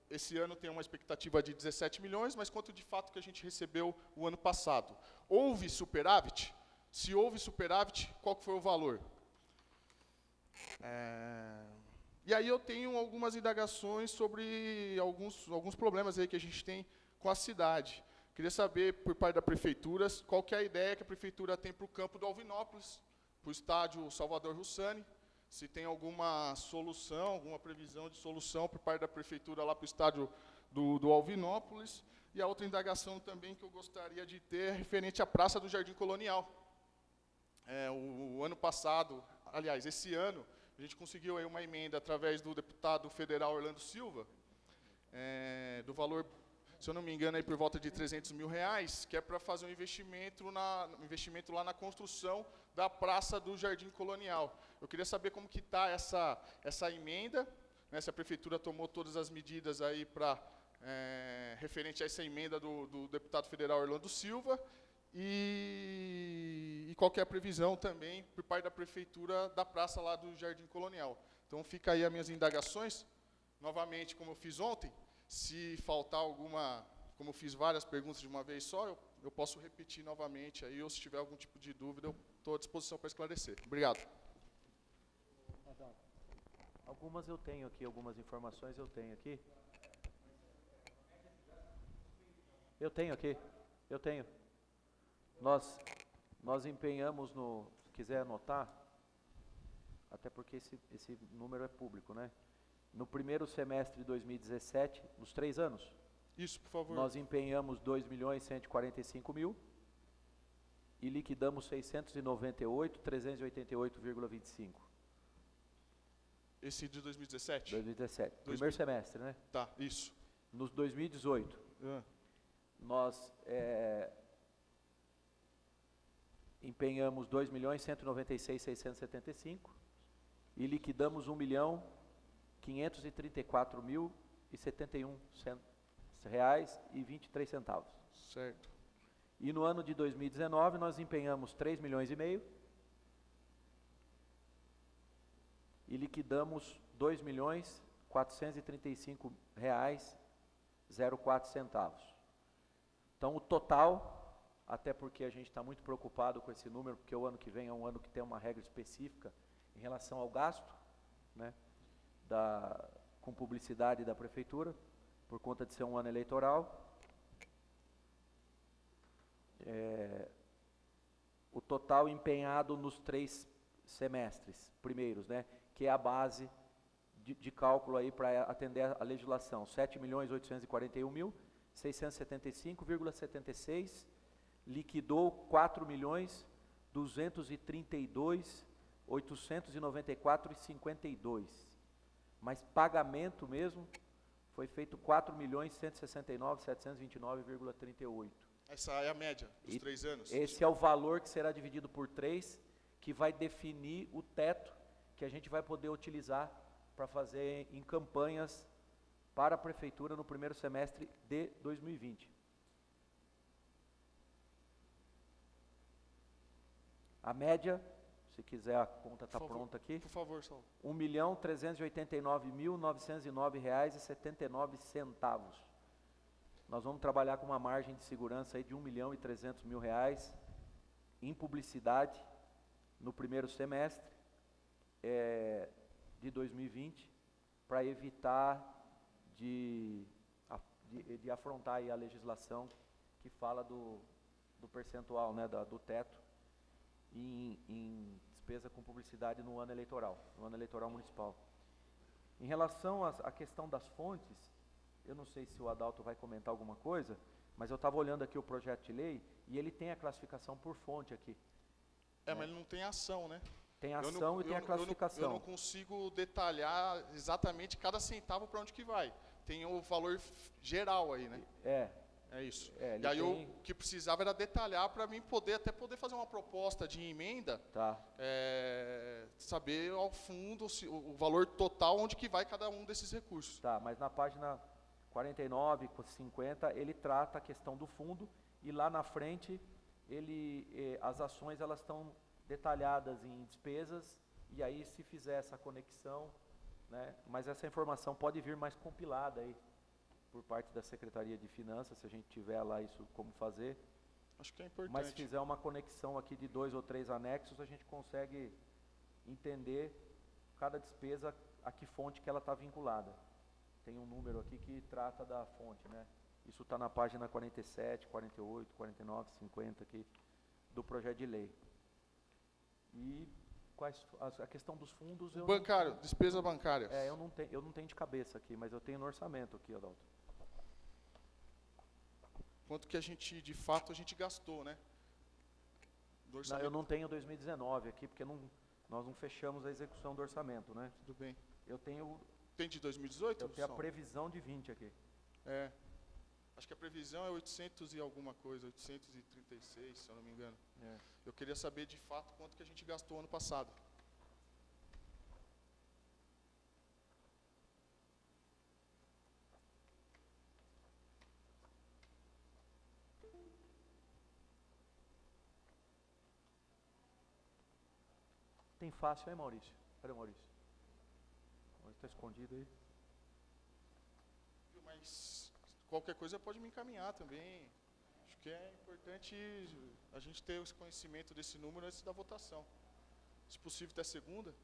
Esse ano tem uma expectativa de 17 milhões, mas quanto de fato que a gente recebeu o ano passado? Houve superávit? Se houve superávit, qual que foi o valor? E aí eu tenho algumas indagações sobre alguns problemas aí que a gente tem com a cidade. Queria saber, por parte da prefeitura, qual que é a ideia que a prefeitura tem para o campo do Alvinópolis, para o estádio Salvador Russani, se tem alguma solução, alguma previsão de solução por parte da prefeitura lá para o estádio do Alvinópolis. E a outra indagação também que eu gostaria de ter é referente à Praça do Jardim Colonial. O ano passado, aliás, esse ano, a gente conseguiu aí uma emenda através do deputado federal Orlando Silva, do valor, se eu não me engano, aí por volta de 300 mil reais, que é para fazer um investimento lá na construção da Praça do Jardim Colonial. Eu queria saber como que está essa emenda, né, se a prefeitura tomou todas as medidas aí para referente a essa emenda do deputado federal Orlando Silva, e qual que é a previsão também por parte da prefeitura da praça lá do Jardim Colonial. Então fica aí as minhas indagações, novamente, como eu fiz ontem. Se faltar alguma, como eu fiz várias perguntas de uma vez só, eu posso repetir novamente aí, ou se tiver algum tipo de dúvida, eu estou à disposição para esclarecer. Obrigado. Algumas eu tenho aqui, algumas informações eu tenho aqui. Eu tenho aqui, eu tenho. Nós empenhamos se quiser anotar, até porque esse número é público, né? No primeiro semestre de 2017, nos 3 anos. Isso, por favor. Nós empenhamos 2.145.000 e liquidamos 698.388,25. Esse de 2017? 2017. Primeiro semestre, né? Tá, isso. No 2018, nós empenhamos 2.196.675 e liquidamos 1.534.071 reais e 23 centavos. Certo. E no ano de 2019 nós empenhamos 3 milhões e meio e liquidamos 2.435 reais 04 centavos. Então o total, até porque a gente está muito preocupado com esse número, porque o ano que vem é um ano que tem uma regra específica em relação ao gasto, né, com publicidade da prefeitura, por conta de ser um ano eleitoral. O total empenhado nos 3 semestres primeiros, né, que é a base de cálculo aí para atender a legislação, 7.845.675,76, liquidou 4.232.894,52, mas pagamento mesmo foi feito 4.169.729,38. Essa é a média dos 3 anos? Esse é o valor que será dividido por 3, que vai definir o teto que a gente vai poder utilizar para fazer em campanhas para a prefeitura no primeiro semestre de 2020. A média, se quiser a conta está pronta aqui. Por favor, Saulo. R$ 1.389.909,79. Nós vamos trabalhar com uma margem de segurança aí de R$ 1.300.000 em publicidade no primeiro semestre de 2020, para evitar de afrontar aí a legislação que fala do percentual, né, do teto em despesa com publicidade no ano eleitoral municipal. Em relação à questão das fontes, eu não sei se o Adalto vai comentar alguma coisa, mas eu estava olhando aqui o projeto de lei e ele tem a classificação por fonte aqui. Mas ele não tem ação, né? Tem Eu não- ação e tem a eu não classificação. consigo detalhar exatamente cada centavo para onde que vai. Tem o valor geral aí, né? É isso. ele E aí tem- o que precisava era detalhar para mim poder fazer uma proposta de emenda, Tá. saber ao fundo o valor total onde que vai cada um desses recursos. Tá, mas na página 49, 50, ele trata a questão do fundo e lá na frente as ações elas estão detalhadas em despesas e aí se fizer essa conexão, né, mas essa informação pode vir mais compilada aí por parte da Secretaria de Finanças, se a gente tiver lá isso como fazer. Acho que é importante. Mas se fizer uma conexão aqui de 2 ou 3 anexos, a gente consegue entender cada despesa a que fonte que ela está vinculada. Tem um número aqui que trata da fonte, né? Isso está na página 47, 48, 49, 50 aqui do projeto de lei. E a questão dos fundos... Bancário, despesa bancária. Eu não tenho de cabeça aqui, mas eu tenho no orçamento aqui, Adalto. Quanto que de fato, a gente gastou, né? Do Não, orçamento. eu não tenho 2019 aqui, porque nós não fechamos a execução do orçamento, né? Tudo bem. Eu tenho Tem de 2018? a Luciano? previsão de 20 aqui. Acho que a previsão é 800 e alguma coisa, 836, se eu não me engano. Eu queria saber de fato quanto que a gente gastou ano passado. Tem fácil aí, Maurício? Cadê o Maurício? O Maurício está escondido aí. Mas qualquer coisa pode me encaminhar também. Acho que é importante a gente ter esse conhecimento desse número antes da votação. Se possível, até segunda.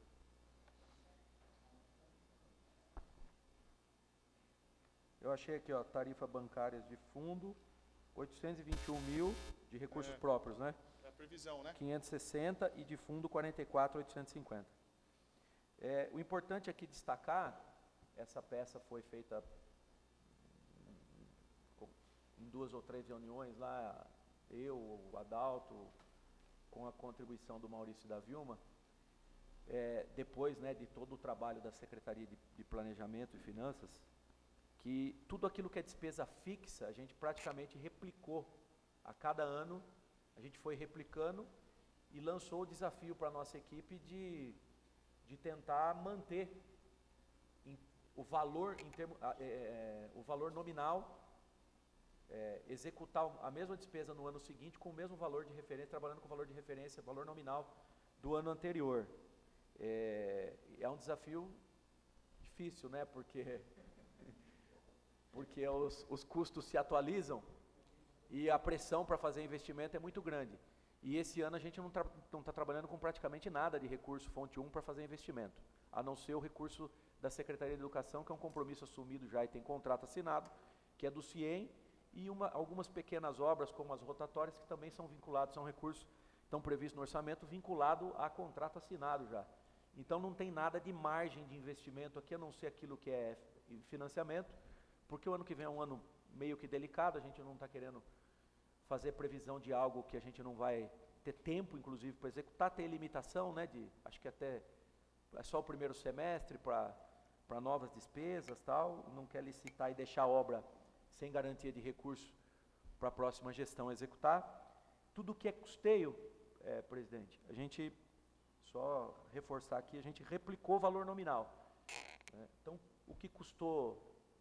Eu achei aqui, ó, tarifa bancárias de fundo, 821 mil de recursos próprios, né? É a previsão, né? 560 e de fundo 44.850. O importante aqui destacar, essa peça foi feita em 2 ou 3 reuniões lá, eu, o Adalto, com a contribuição do Maurício e da Vilma, depois, né, de todo o trabalho da Secretaria de Planejamento e Finanças, que tudo aquilo que é despesa fixa, a gente praticamente replicou. A cada ano, a gente foi replicando e lançou o desafio para a nossa equipe de tentar manter o valor, o valor nominal, executar a mesma despesa no ano seguinte com o mesmo valor de referência, trabalhando com o valor de referência, valor nominal do ano anterior. É um desafio difícil, né? Porque os custos se atualizam e a pressão para fazer investimento é muito grande. E esse ano a gente não está trabalhando com praticamente nada de recurso fonte 1 para fazer investimento, a não ser o recurso da Secretaria de Educação, que é um compromisso assumido já e tem contrato assinado, que é do CIEM, e algumas pequenas obras, como as rotatórias, que também são vinculados, são recursos, estão previstos no orçamento, vinculado a contrato assinado já. Então não tem nada de margem de investimento aqui, a não ser aquilo que é financiamento, porque o ano que vem é um ano meio que delicado, a gente não está querendo fazer previsão de algo que a gente não vai ter tempo, inclusive, para executar, ter limitação, né, acho que até é só o primeiro semestre para novas despesas, tal, não quer licitar e deixar a obra sem garantia de recurso para a próxima gestão executar. Tudo que é custeio, presidente, a gente, só reforçar aqui, a gente replicou o valor nominal. Então, o que custou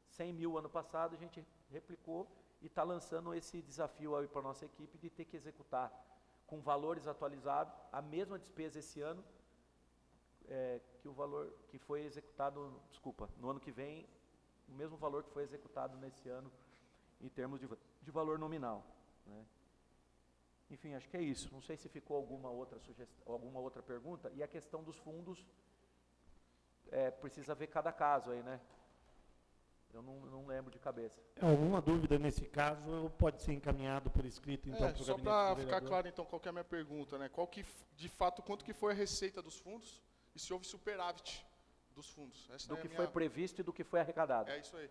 100 mil ano passado, a gente replicou e está lançando esse desafio aí para a nossa equipe de ter que executar com valores atualizados a mesma despesa esse ano, que o valor que foi executado, no ano que vem, o mesmo valor que foi executado nesse ano em termos de valor nominal, né? Enfim, acho que é isso. Não sei se ficou alguma outra sugestão, alguma outra pergunta. E a questão dos fundos, precisa ver cada caso aí, né? Eu não lembro de cabeça. Alguma dúvida nesse caso pode ser encaminhado por escrito, então, para o Só gabinete para do ficar vereador. claro, então, qual que é a minha pergunta, né? De fato, quanto que foi a receita dos fundos e se houve superávit dos fundos? Essa Do é a que minha... foi previsto e do que foi arrecadado. É isso aí.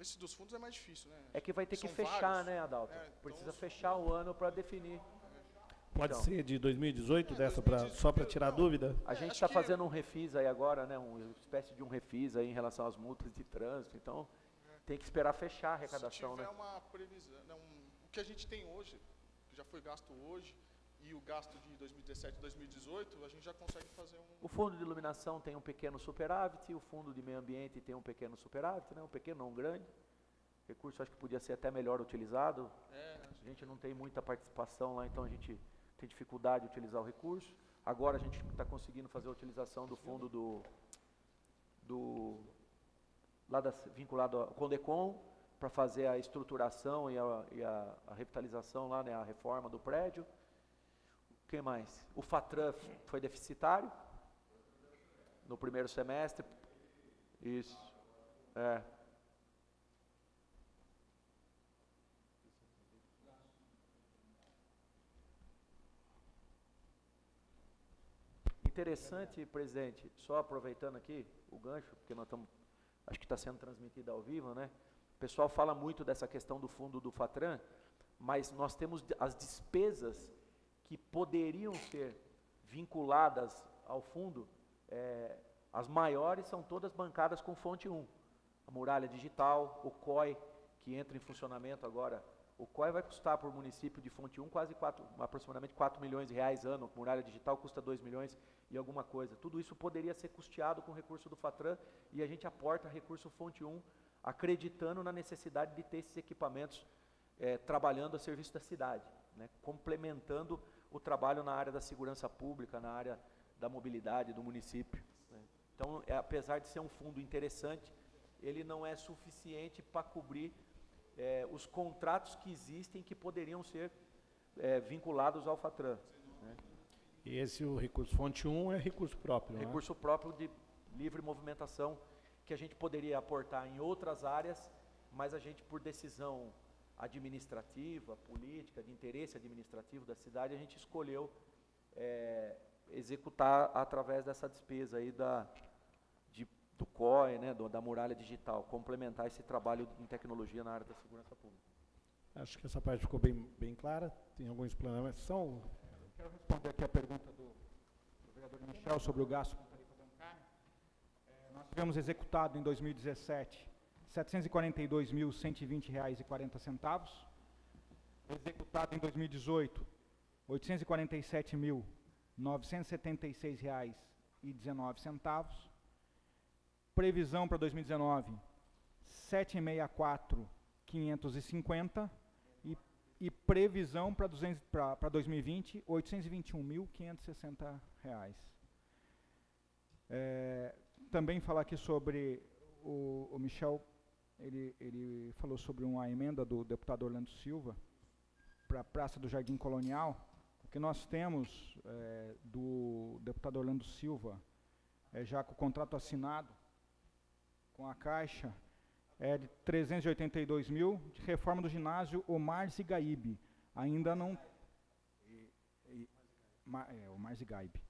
Esse dos fundos é mais difícil, né? É que vai ter que São fechar, vários. né, Adalto? Então Precisa fechar o ano para definir. Pode Então. ser de 2018, dessa 2018, só para tirar não. dúvida? A gente acho está que- fazendo um refis aí agora, né, uma espécie de um refis aí em relação às multas de trânsito, então tem que esperar fechar a arrecadação, Se tiver né? uma previsão, o que a gente tem hoje, que já foi gasto hoje, e o gasto de 2017 e 2018, a gente já consegue fazer O fundo de iluminação tem um pequeno superávit, o fundo de meio ambiente tem um pequeno superávit, né, um pequeno, não um grande. Recurso acho que podia ser até melhor utilizado. A gente não tem muita participação lá, então a gente tem dificuldade de utilizar o recurso. Agora a gente está conseguindo fazer a utilização do fundo vinculado ao Condecom, para fazer a estruturação e a revitalização lá, né, a reforma do prédio. O que mais? O FATRAN foi deficitário no primeiro semestre. Isso. Interessante, presidente, só aproveitando aqui o gancho, porque nós estamos, acho que está sendo transmitido ao vivo, né? O pessoal fala muito dessa questão do fundo do FATRAN, mas nós temos as despesas que poderiam ser vinculadas ao fundo, as maiores são todas bancadas com fonte 1. A muralha digital, o COI, que entra em funcionamento agora. O COI vai custar por município de fonte 1 aproximadamente 4 milhões de reais ano, muralha digital custa 2 milhões e alguma coisa. Tudo isso poderia ser custeado com recurso do FATRAN e a gente aporta recurso fonte 1, acreditando na necessidade de ter esses equipamentos trabalhando a serviço da cidade, né, complementando o trabalho na área da segurança pública, na área da mobilidade do município, né. Então, apesar de ser um fundo interessante, ele não é suficiente para cobrir os contratos que existem que poderiam ser vinculados ao FATRAN, né. E esse, o recurso fonte 1, é recurso próprio, não é? Recurso próprio de livre movimentação que a gente poderia aportar em outras áreas, mas a gente, por decisão administrativa, política, de interesse administrativo da cidade, a gente escolheu executar através dessa despesa aí do COI, né, da muralha digital, complementar esse trabalho em tecnologia na área da segurança pública. Acho que essa parte ficou bem clara. Tem alguma explanação? Quero responder aqui a pergunta do vereador Michel sobre o gasto com tarifa bancária. Nós tivemos executado em 2017 R$ 742.120,40. Executado em 2018 R$ 847.976,19. Previsão para 2019 R$ 764.550 e previsão para 2020 R$ 821.560. Também falar aqui sobre o Michel, ele falou sobre uma emenda do deputado Orlando Silva para a Praça do Jardim Colonial. O que nós temos do deputado Orlando Silva, já com o contrato assinado com a Caixa, de 382 mil, de reforma do ginásio Omar Zigaib. Ainda não... Omar Zigaib.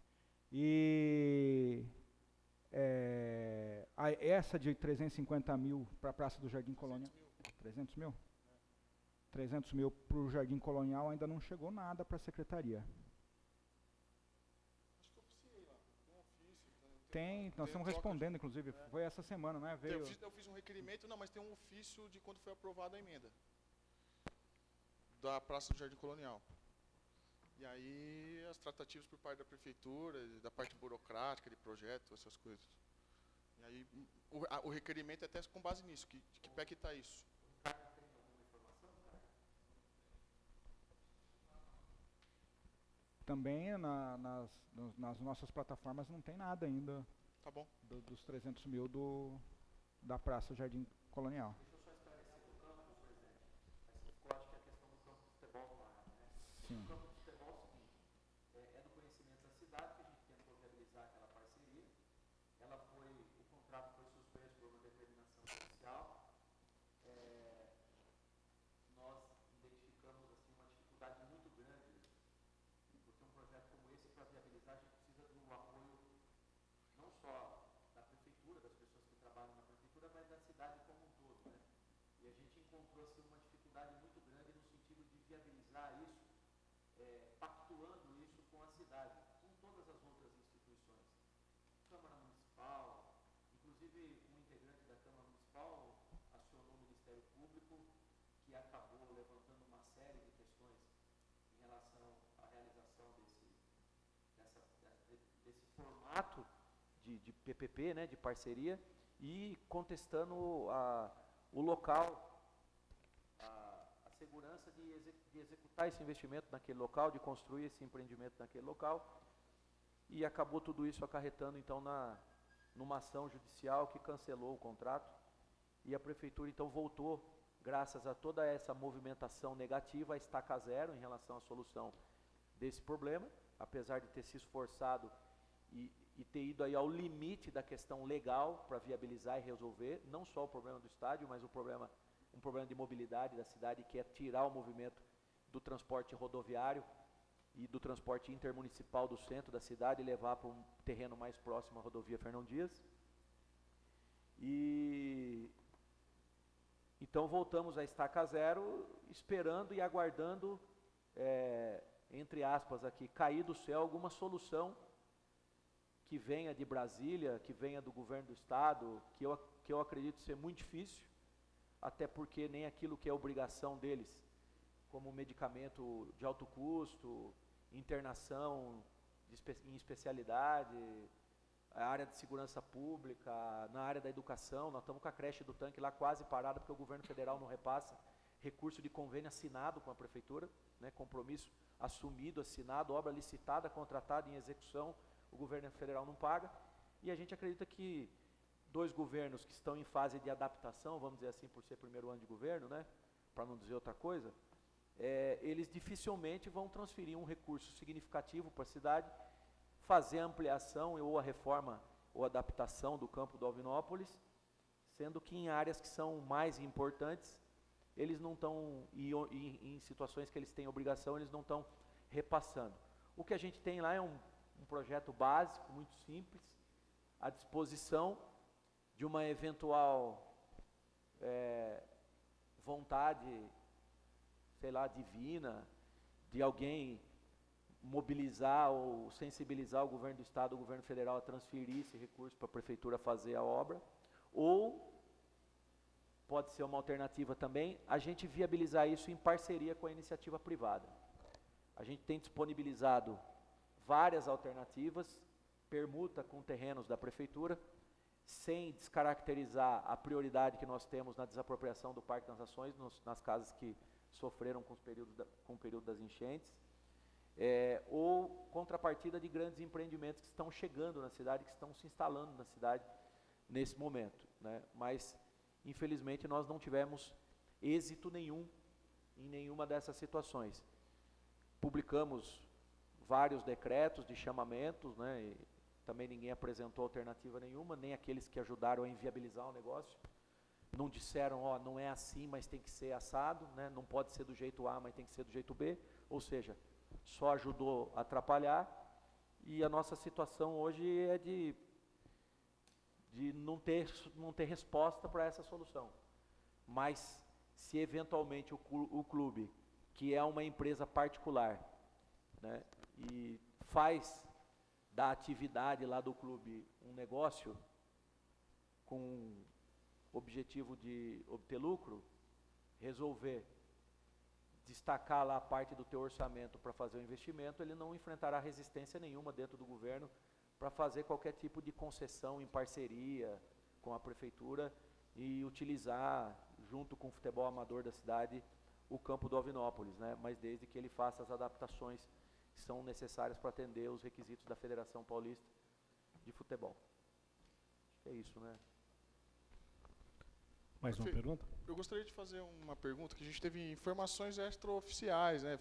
E essa de 350 mil para a Praça do Jardim Colonial... 300 mil? 300 mil para o Jardim Colonial ainda não chegou nada para a Secretaria. Tem, nós estamos respondendo, inclusive, foi essa semana, né? Eu fiz um requerimento, mas tem um ofício de quando foi aprovada a emenda da Praça do Jardim Colonial. E aí, as tratativas por parte da prefeitura, da parte burocrática, de projeto, essas coisas. E aí, o requerimento é até com base nisso, de que pé que está isso. Também nas nossas plataformas não tem nada ainda. Tá bom. Dos 300 mil da Praça Jardim Colonial. Deixa eu só esclarecer do campo, presidente. Eu acho que a questão do campo de futebol lá, né? Sim. O campo de futebol é o seguinte, é do conhecimento da cidade que a gente tentou viabilizar aquela parceria. O contrato foi suspenso por uma determinação judicial. Nós identificamos assim, uma dificuldade muito grande, porque um projeto como esse, para viabilizar, a gente precisa do apoio não só da prefeitura, das pessoas que trabalham na prefeitura, mas da cidade como um todo, né? viabilizar isso, pactuando isso com a cidade, com todas as outras instituições. Câmara Municipal, inclusive um integrante da Câmara Municipal acionou o Ministério Público, que acabou levantando uma série de questões em relação à realização desse formato de PPP, né, de parceria, e contestando o local, a segurança de executar esse investimento naquele local, de construir esse empreendimento naquele local, e acabou tudo isso acarretando então numa ação judicial que cancelou o contrato, e a prefeitura então voltou, graças a toda essa movimentação negativa, a estaca zero em relação à solução desse problema, apesar de ter se esforçado e ter ido aí ao limite da questão legal para viabilizar e resolver, não só o problema do estádio, mas um problema de mobilidade da cidade, que é tirar o movimento do transporte rodoviário e do transporte intermunicipal do centro da cidade e levar para um terreno mais próximo à rodovia Fernão Dias. E então voltamos à estaca zero, esperando e aguardando, entre aspas aqui, cair do céu alguma solução que venha de Brasília, que venha do governo do estado, que eu acredito ser muito difícil, até porque nem aquilo que é obrigação deles, como medicamento de alto custo, internação em especialidade, a área de segurança pública, na área da educação, nós estamos com a creche do tanque lá quase parada, porque o governo federal não repassa recurso de convênio assinado com a prefeitura, né, compromisso assumido, assinado, obra licitada, contratada em execução, o governo federal não paga, e a gente acredita que 2 governos que estão em fase de adaptação, vamos dizer assim, por ser primeiro ano de governo, né, para não dizer outra coisa, eles dificilmente vão transferir um recurso significativo para a cidade, fazer a ampliação ou a reforma ou adaptação do campo do Alvinópolis, sendo que em áreas que são mais importantes, eles não estão, em situações que eles têm obrigação, eles não estão repassando. O que a gente tem lá é um projeto básico, muito simples, à disposição de uma eventual vontade, sei lá, divina, de alguém mobilizar ou sensibilizar o governo do estado, o governo federal a transferir esse recurso para a prefeitura fazer a obra, ou pode ser uma alternativa também, a gente viabilizar isso em parceria com a iniciativa privada. A gente tem disponibilizado várias alternativas, permuta com terrenos da prefeitura, sem descaracterizar a prioridade que nós temos na desapropriação do Parque das Nações, nas casas que sofreram com o período das enchentes, ou contrapartida de grandes empreendimentos que estão chegando na cidade, que estão se instalando na cidade nesse momento, né? Mas, infelizmente, nós não tivemos êxito nenhum em nenhuma dessas situações. Publicamos vários decretos de chamamentos, né? E também ninguém apresentou alternativa nenhuma, nem aqueles que ajudaram a inviabilizar o negócio. Não disseram, ó, não é assim, mas tem que ser assado, né? Não pode ser do jeito A, mas tem que ser do jeito B. Ou seja, só ajudou a atrapalhar. E a nossa situação hoje é de não ter resposta para essa solução. Mas, se eventualmente o clube, que é uma empresa particular, né, e faz da atividade lá do clube um negócio com objetivo de obter lucro, resolver destacar lá a parte do teu orçamento para fazer o investimento, ele não enfrentará resistência nenhuma dentro do governo para fazer qualquer tipo de concessão em parceria com a prefeitura e utilizar, junto com o futebol amador da cidade, o campo do Alvinópolis, né? Mas desde que ele faça as adaptações que são necessárias para atender os requisitos da Federação Paulista de Futebol. Acho que é isso, né? Mais uma pergunta? Eu gostaria de fazer uma pergunta, que a gente teve informações extraoficiais, né?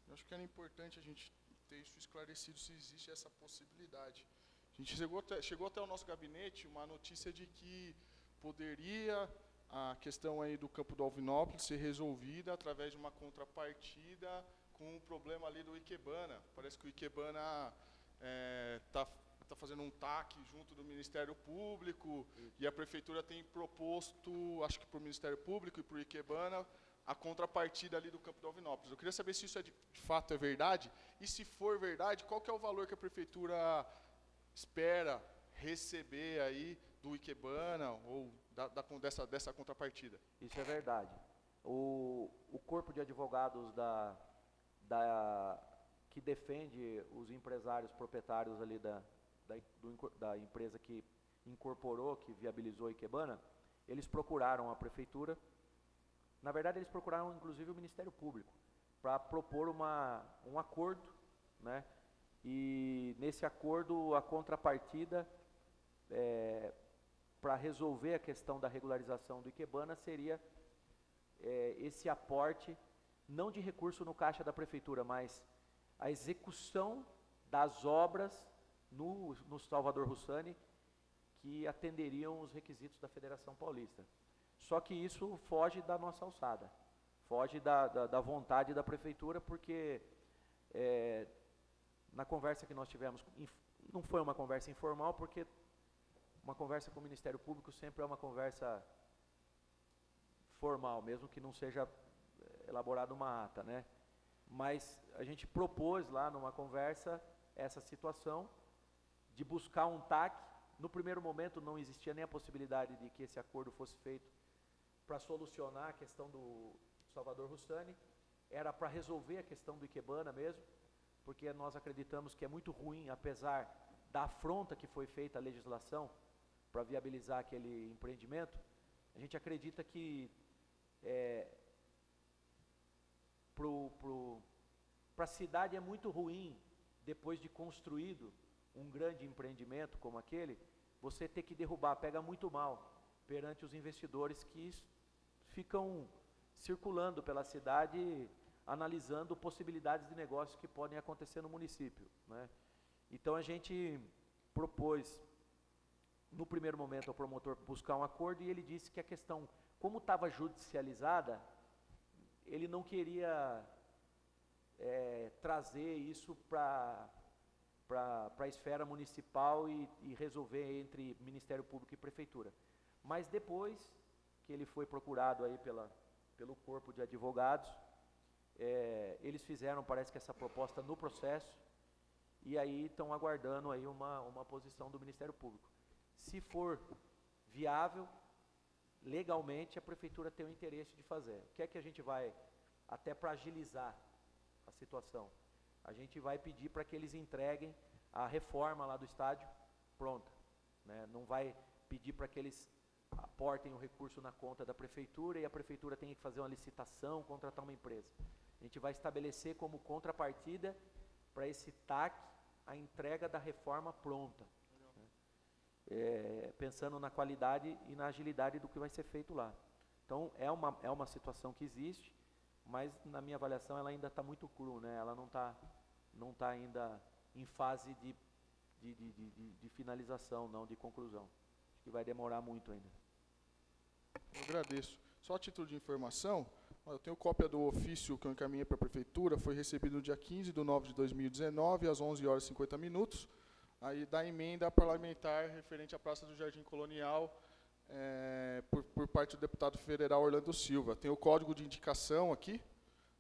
Eu acho que era importante a gente ter isso esclarecido, se existe essa possibilidade. A gente chegou até o nosso gabinete uma notícia de que poderia a questão aí do campo do Alvinópolis ser resolvida através de uma contrapartida com o problema ali do Ikebana. Parece que o Ikebana está fazendo um TAC junto do Ministério Público, e a Prefeitura tem proposto, acho que para o Ministério Público e para o Ikebana, a contrapartida ali do campo do Alvinópolis. Eu queria saber se isso de fato é verdade, e se for verdade, qual que é o valor que a prefeitura espera receber aí do Ikebana ou dessa contrapartida. Isso é verdade. O corpo de advogados que defende os empresários proprietários ali da empresa que incorporou, que viabilizou a Ikebana, eles procuraram a prefeitura. Na verdade, eles procuraram inclusive o Ministério Público para propor um acordo, né? E nesse acordo, a contrapartida para resolver a questão da regularização do Ikebana seria esse aporte, não de recurso no caixa da prefeitura, mas a execução das obras no Salvador Russani que atenderiam os requisitos da Federação Paulista. Só que isso foge da nossa alçada, foge da vontade da prefeitura, porque na conversa que nós tivemos, não foi uma conversa informal, porque uma conversa com o Ministério Público sempre é uma conversa formal, mesmo que não seja elaborada uma ata, né? Mas a gente propôs lá numa conversa essa situação de buscar um TAC. No primeiro momento não existia nem a possibilidade de que esse acordo fosse feito para solucionar a questão do Salvador Russani, era para resolver a questão do Ikebana mesmo, porque nós acreditamos que é muito ruim, apesar da afronta que foi feita à legislação para viabilizar aquele empreendimento, a gente acredita que para a cidade é muito ruim, depois de construído um grande empreendimento como aquele, você ter que derrubar, pega muito mal perante os investidores que ficam circulando pela cidade, analisando possibilidades de negócios que podem acontecer no município, né? Então a gente propôs, no primeiro momento, ao promotor buscar um acordo, e ele disse que a questão, como estava judicializada, ele não queria trazer isso para a esfera municipal e resolver entre Ministério Público e Prefeitura. Mas depois que ele foi procurado aí pelo corpo de advogados, eles fizeram, parece que essa proposta no processo, e aí estão aguardando aí uma posição do Ministério Público. Se for viável, legalmente a Prefeitura tem o interesse de fazer. O que é que a gente vai, até para agilizar a situação, a gente vai pedir para que eles entreguem a reforma lá do estádio pronta, né? Não vai pedir para que eles aportem o recurso na conta da Prefeitura e a Prefeitura tenha que fazer uma licitação, contratar uma empresa. A gente vai estabelecer como contrapartida para esse TAC a entrega da reforma pronta, né? Pensando na qualidade e na agilidade do que vai ser feito lá. Então é uma situação que existe, mas na minha avaliação ela ainda está muito crua, né? Ela não tá ainda em fase de finalização, não de conclusão. Acho que vai demorar muito ainda. Eu agradeço. Só a título de informação, eu tenho cópia do ofício que eu encaminhei para a Prefeitura, foi recebido no dia 15/9/2019, às 11h50, aí da emenda parlamentar referente à Praça do Jardim Colonial, por parte do deputado federal Orlando Silva. Tem o código de indicação aqui,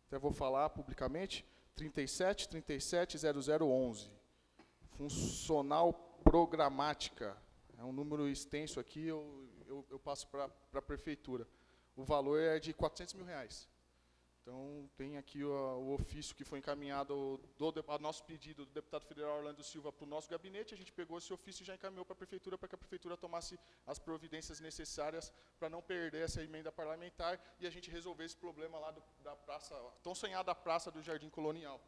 até vou falar publicamente, 37.37.0011. Funcional programática. É um número extenso aqui, eu passo para a Prefeitura. O valor é de R$400 mil. Então, tem aqui o ofício que foi encaminhado, a nosso pedido do deputado federal Orlando Silva para o nosso gabinete. A gente pegou esse ofício e já encaminhou para a Prefeitura, para que a Prefeitura tomasse as providências necessárias para não perder essa emenda parlamentar e a gente resolver esse problema lá da praça, tão sonhada praça do Jardim Colonial.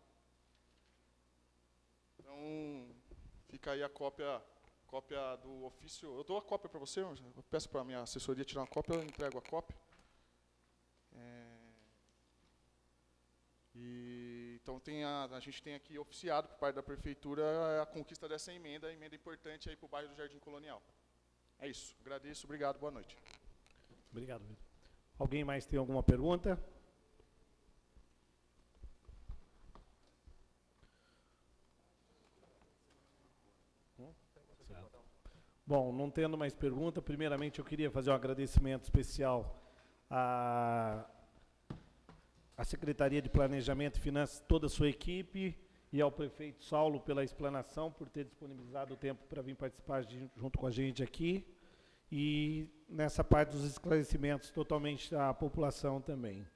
Então, fica aí a cópia do ofício. Eu dou a cópia para você, eu peço para a minha assessoria tirar uma cópia, eu entrego a cópia. Então a gente tem aqui oficiado por parte da Prefeitura a conquista dessa emenda importante aí para o bairro do Jardim Colonial. É isso, agradeço, obrigado, boa noite. Obrigado, Vitor. Alguém mais tem alguma pergunta? Certo. Bom, não tendo mais pergunta, primeiramente eu queria fazer um agradecimento especial à Secretaria de Planejamento e Finanças, toda a sua equipe, e ao prefeito Saulo pela explanação, por ter disponibilizado o tempo para vir participar junto com a gente aqui, e nessa parte dos esclarecimentos totalmente à população também.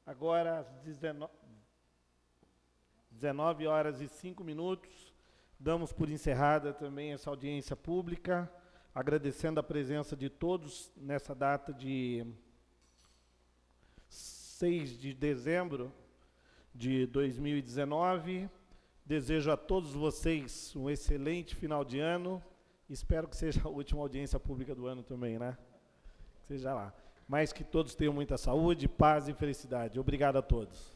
Agora, às 19 horas e 5 minutos, damos por encerrada também essa audiência pública, agradecendo a presença de todos nessa data de 6 de dezembro de 2019. Desejo a todos vocês um excelente final de ano. Espero que seja a última audiência pública do ano também, né? Que seja lá. Mas que todos tenham muita saúde, paz e felicidade. Obrigado a todos.